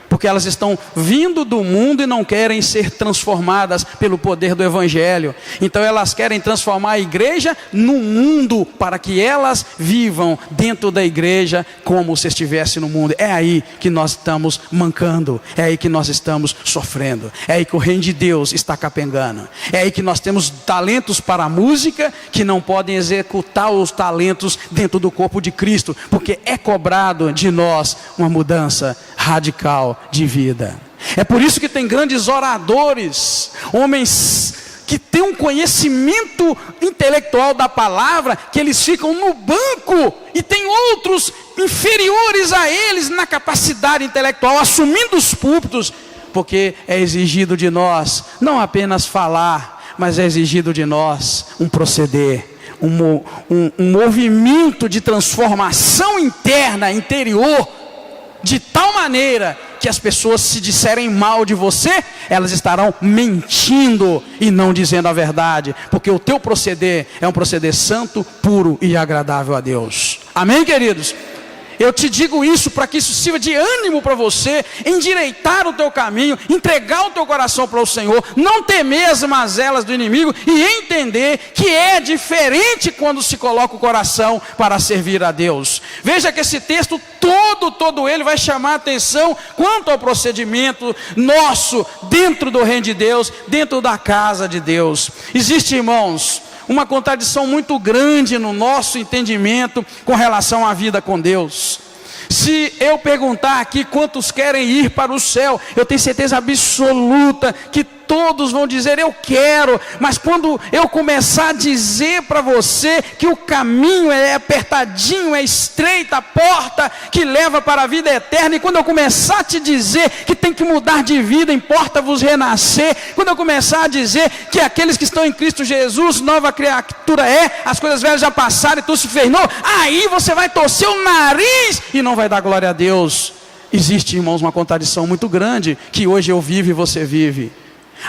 porque elas estão vindo do mundo e não querem ser transformadas pelo poder do Evangelho. Então elas querem transformar a igreja no mundo, para que elas vivam dentro da igreja como se estivesse no mundo. É aí que nós estamos mancando, é aí que nós estamos sofrendo, é aí que o reino de Deus está capengando, é aí que nós temos talentos para a música, que não podem executar os talentos dentro do corpo de Cristo, porque é cobrado de nós uma mudança radical de vida. É por isso que tem grandes oradores, homens que têm um conhecimento intelectual da palavra, que eles ficam no banco, e tem outros inferiores a eles na capacidade intelectual, assumindo os púlpitos, porque é exigido de nós não apenas falar, mas é exigido de nós um proceder, um movimento de transformação interna, interior, de tal maneira que as pessoas, se disserem mal de você, elas estarão mentindo e não dizendo a verdade, porque o teu proceder é um proceder santo, puro e agradável a Deus. Amém, queridos? Eu te digo isso para que isso sirva de ânimo para você, endireitar o teu caminho, entregar o teu coração para o Senhor, não temer as mazelas do inimigo e entender que é diferente quando se coloca o coração para servir a Deus. Veja que esse texto todo ele vai chamar a atenção quanto ao procedimento nosso dentro do reino de Deus, dentro da casa de Deus. Existe, irmãos, uma contradição muito grande no nosso entendimento com relação à vida com Deus. Se eu perguntar aqui quantos querem ir para o céu, eu tenho certeza absoluta que todos vão dizer eu quero, mas quando eu começar a dizer para você que o caminho é apertadinho, é estreita a porta que leva para a vida eterna, e quando eu começar a te dizer que tem que mudar de vida, importa-vos renascer, quando eu começar a dizer que aqueles que estão em Cristo Jesus, nova criatura é, as coisas velhas já passaram e tudo se fez novo, aí você vai torcer o nariz e não vai dar glória a Deus. Existe, irmãos, uma contradição muito grande que hoje eu vivo e você vive.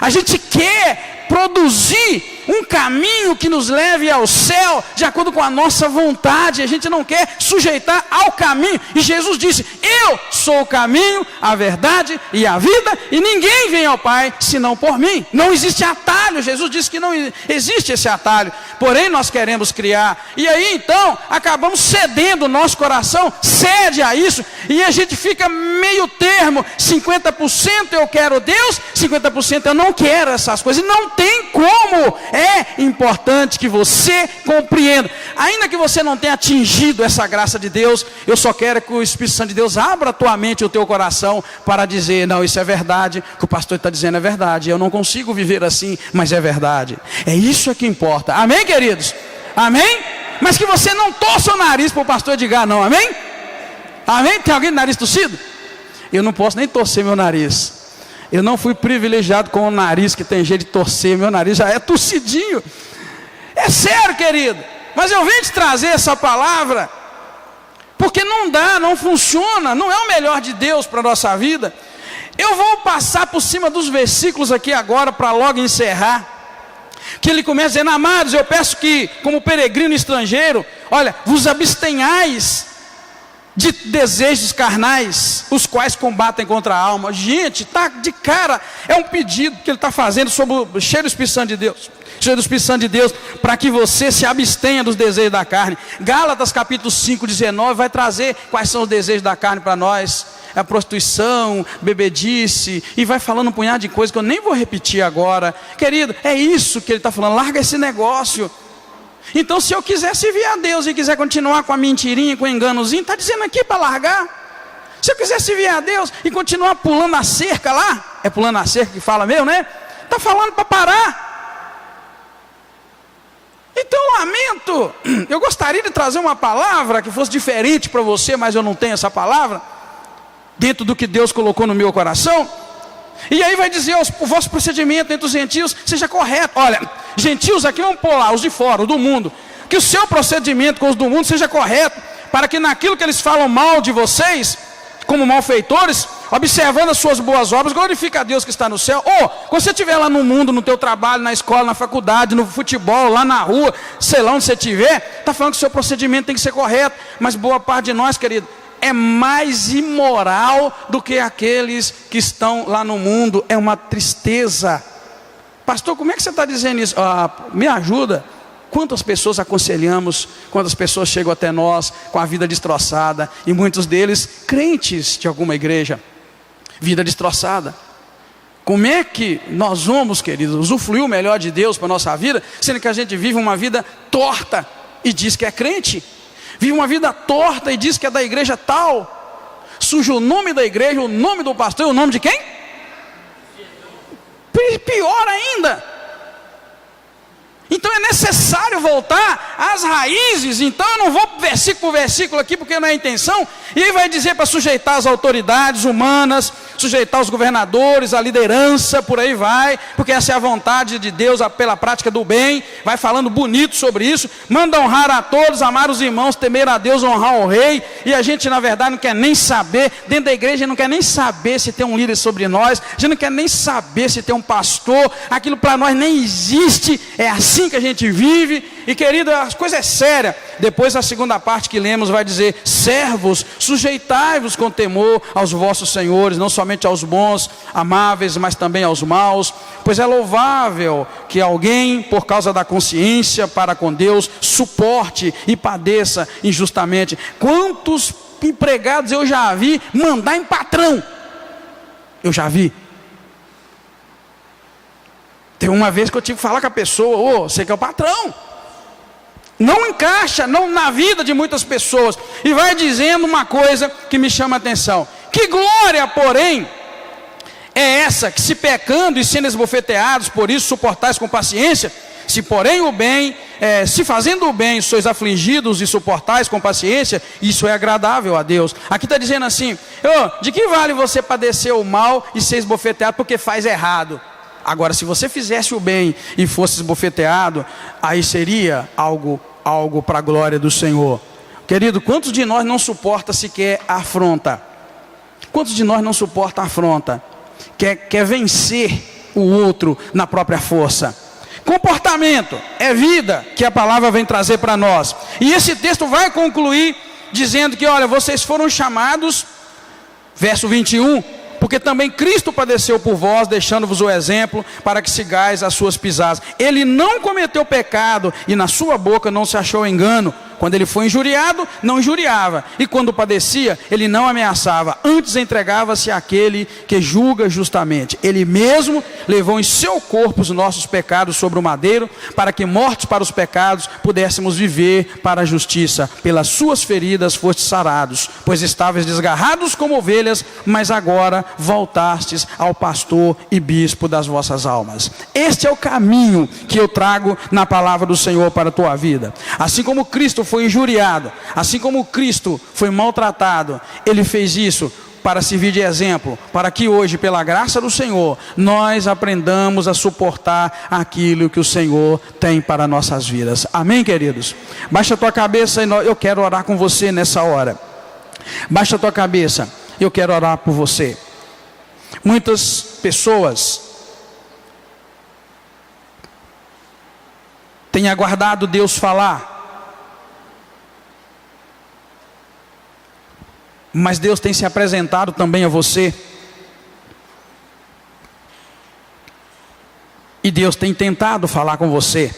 A gente quer produzir um caminho que nos leve ao céu de acordo com a nossa vontade. A gente não quer sujeitar ao caminho. E Jesus disse: eu sou o caminho, a verdade e a vida, e ninguém vem ao Pai senão por mim. Não existe atalho. Jesus disse que não existe esse atalho. Porém nós queremos criar. E aí então acabamos cedendo. O nosso coração cede a isso, e a gente fica meio termo. 50% eu quero Deus, 50% eu não quero essas coisas. E não tem como. É importante que você compreenda, ainda que você não tenha atingido essa graça de Deus, eu só quero que o Espírito Santo de Deus abra a tua mente e o teu coração para dizer: não, isso é verdade, o que o pastor está dizendo é verdade, eu não consigo viver assim, mas é verdade. É isso que importa. Amém, queridos? Amém? Mas que você não torça o nariz para o pastor Edgar, não. Amém? Amém? Tem alguém de nariz torcido? Eu não posso nem torcer meu nariz. Eu não fui privilegiado com o nariz que tem jeito de torcer. Meu nariz já é torcidinho. É sério, querido. Mas eu vim te trazer essa palavra porque não dá, não funciona, não é o melhor de Deus para a nossa vida. Eu vou passar por cima dos versículos aqui agora para logo encerrar. Que ele começa dizendo: amados, eu peço que, como peregrino estrangeiro, olha, vos abstenhais de desejos carnais, os quais combatem contra a alma. Gente, está de cara, é um pedido que ele está fazendo sobre o cheio do Espírito Santo de Deus, cheio do Espírito Santo de Deus, para que você se abstenha dos desejos da carne. Gálatas capítulo 5, 19 vai trazer quais são os desejos da carne para nós. É a prostituição, bebedice, e vai falando um punhado de coisas que eu nem vou repetir agora. Querido, é isso que ele está falando, larga esse negócio. Então, se eu quiser servir a Deus e quiser continuar com a mentirinha, com o enganozinho, está dizendo aqui para largar. Se eu quiser servir a Deus e continuar pulando a cerca lá, é pulando a cerca que fala mesmo, né? Está falando para parar. Então eu lamento, eu gostaria de trazer uma palavra que fosse diferente para você, mas eu não tenho essa palavra, dentro do que Deus colocou no meu coração. E aí vai dizer, o vosso procedimento entre os gentios seja correto. Olha, gentios aqui vamos pôr lá, os de fora, os do mundo. Que o seu procedimento com os do mundo seja correto, para que naquilo que eles falam mal de vocês, como malfeitores, observando as suas boas obras, glorifica a Deus que está no céu. Ou, quando você estiver lá no mundo, no teu trabalho, na escola, na faculdade, no futebol, lá na rua, sei lá onde você estiver, está falando que o seu procedimento tem que ser correto. Mas boa parte de nós, querido, é mais imoral do que aqueles que estão lá no mundo. É uma tristeza. Pastor, como é que você está dizendo isso? Me ajuda. Quantas pessoas aconselhamos, quantas pessoas chegam até nós com a vida destroçada, e muitos deles crentes de alguma igreja, vida destroçada. Como é que nós vamos, queridos, usufruir o melhor de Deus para a nossa vida, sendo que a gente vive uma vida torta e diz que é crente? Vive uma vida torta e diz que é da igreja tal, suja o nome da igreja, o nome do pastor e o nome de quem? Pior ainda. Então é necessário voltar às raízes. Então eu não vou versículo por versículo aqui, porque não é a intenção. E aí vai dizer para sujeitar as autoridades humanas, sujeitar os governadores, a liderança, por aí vai, porque essa é a vontade de Deus pela prática do bem. Vai falando bonito sobre isso. Manda honrar a todos, amar os irmãos, temer a Deus, honrar o rei. E a gente na verdade não quer nem saber, dentro da igreja não quer nem saber se tem um líder sobre nós, a gente não quer nem saber se tem um pastor. Aquilo para nós nem existe. É assim que a gente vive. E querido, a coisa é séria. Depois a segunda parte que lemos vai dizer: servos, sujeitai-vos com temor aos vossos senhores, não somente aos bons, amáveis, mas também aos maus, pois é louvável que alguém, por causa da consciência para com Deus, suporte e padeça injustamente. Quantos empregados eu já vi mandar em patrão? Eu já vi. Tem uma vez que eu tive que falar com a pessoa: você que é o patrão. Não encaixa na vida de muitas pessoas. E vai dizendo uma coisa que me chama a atenção: que glória, porém, é essa, que se pecando e sendo esbofeteados, por isso suportais com paciência? Se porém o bem, se fazendo o bem sois afligidos e suportais com paciência, isso é agradável a Deus. Aqui está dizendo assim: de que vale você padecer o mal e ser esbofeteado porque faz errado? Agora, se você fizesse o bem e fosse esbofeteado, aí seria algo para a glória do Senhor. Querido, quantos de nós não suporta sequer a afronta? Quantos de nós não suporta a afronta? Quer vencer o outro na própria força? Comportamento é vida que a palavra vem trazer para nós. E esse texto vai concluir dizendo que, olha, vocês foram chamados, verso 21, porque também Cristo padeceu por vós, deixando-vos o exemplo, para que sigais as suas pisadas. Ele não cometeu pecado, e na sua boca não se achou engano. Quando ele foi injuriado, não injuriava, e quando padecia, ele não ameaçava, antes entregava-se àquele que julga justamente. Ele mesmo levou em seu corpo os nossos pecados sobre o madeiro, para que, mortos para os pecados, pudéssemos viver para a justiça. Pelas suas feridas fostes sarados, pois estáveis desgarrados como ovelhas, mas agora voltastes ao pastor e bispo das vossas almas. Este é o caminho que eu trago na palavra do Senhor para a tua vida. Assim como Cristo foi injuriado, assim como Cristo foi maltratado, Ele fez isso para servir de exemplo, para que hoje, pela graça do Senhor, nós aprendamos a suportar aquilo que o Senhor tem para nossas vidas. Amém, queridos? Baixa a tua cabeça e eu quero orar com você nessa hora. Baixa a tua cabeça, eu quero orar por você. Muitas pessoas têm aguardado Deus falar, mas Deus tem se apresentado também a você, e Deus tem tentado falar com você,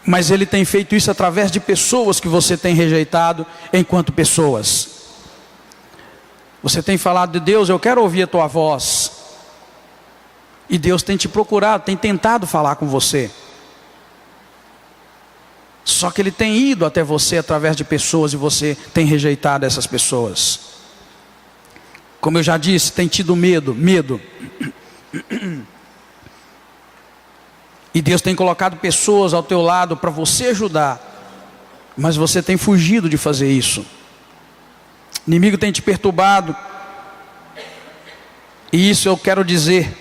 mas Ele tem feito isso através de pessoas que você tem rejeitado enquanto pessoas. Você tem falado de Deus: eu quero ouvir a tua voz, e Deus tem te procurado, tem tentado falar com você. Só que ele tem ido até você através de pessoas e você tem rejeitado essas pessoas. Como eu já disse, tem tido medo. E Deus tem colocado pessoas ao teu lado para você ajudar, mas você tem fugido de fazer isso. O inimigo tem te perturbado. E isso eu quero dizer,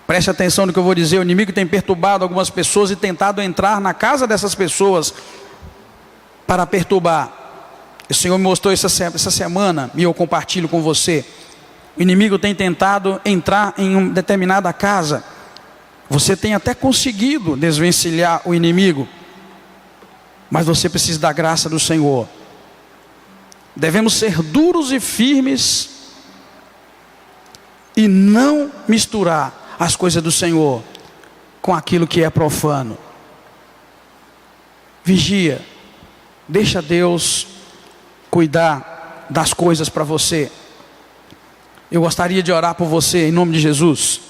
preste atenção no que eu vou dizer. O inimigo tem perturbado algumas pessoas e tentado entrar na casa dessas pessoas para perturbar. O Senhor me mostrou essa semana e eu compartilho com você. O inimigo tem tentado entrar em uma determinada casa. Você tem até conseguido desvencilhar o inimigo, mas você precisa da graça do Senhor. Devemos ser duros e firmes e não misturar as coisas do Senhor com aquilo que é profano. Vigia, deixa Deus cuidar das coisas para você. Eu gostaria de orar por você em nome de Jesus,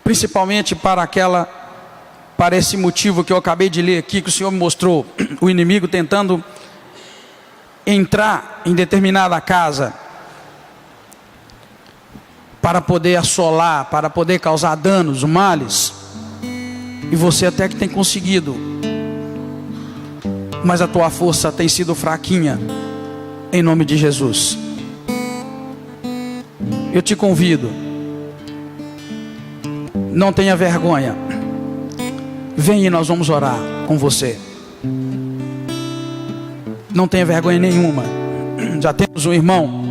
principalmente para esse motivo que eu acabei de ler aqui, que o Senhor me mostrou. O inimigo tentando entrar em determinada casa para poder assolar, para poder causar danos, males. E você até que tem conseguido, mas a tua força tem sido fraquinha. Em nome de Jesus, eu te convido, não tenha vergonha, vem e nós vamos orar com você. Não tenha vergonha nenhuma. Já temos um irmão.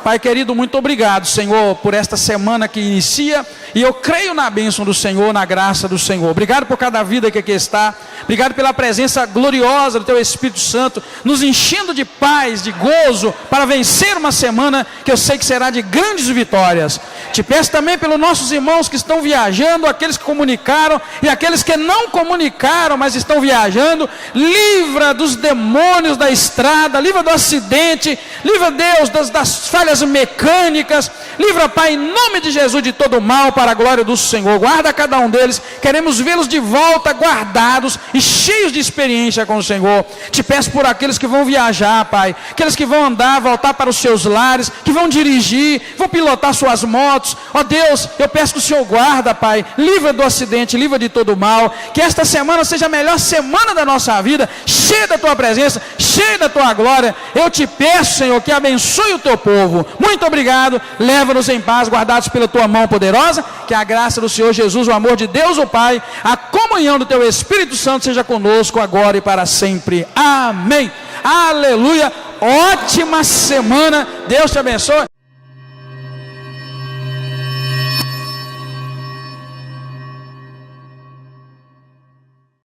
Pai querido, muito obrigado, Senhor, por esta semana que inicia, e eu creio na bênção do Senhor, na graça do Senhor. Obrigado por cada vida que aqui está. Obrigado pela presença gloriosa do Teu Espírito Santo, nos enchendo de paz, de gozo, para vencer uma semana que eu sei que será de grandes vitórias. Te peço também pelos nossos irmãos que estão viajando, aqueles que comunicaram e aqueles que não comunicaram, mas estão viajando. Livra dos demônios da estrada, livra do acidente, livra, Deus, das falhas mecânicas. Livra, Pai, em nome de Jesus, de todo mal, para a glória do Senhor. Guarda cada um deles. Queremos vê-los de volta, guardados e cheios de experiência com o Senhor. Te peço por aqueles que vão viajar, Pai, aqueles que vão andar, voltar para os seus lares, que vão dirigir, vão pilotar suas motos. Ó Deus, eu peço que o Senhor guarda, Pai, livra do acidente, livra de todo mal. Que esta semana seja a melhor semana da nossa vida, cheia da Tua presença, cheia da Tua glória. Eu te peço, Senhor, que abençoe o Teu povo. Muito obrigado. Leva-nos em paz, guardados pela Tua mão poderosa. Que a graça do Senhor Jesus, o amor de Deus o Pai, a comunhão do Teu Espírito Santo seja conosco agora e para sempre. Amém. Aleluia. Ótima semana. Deus te abençoe.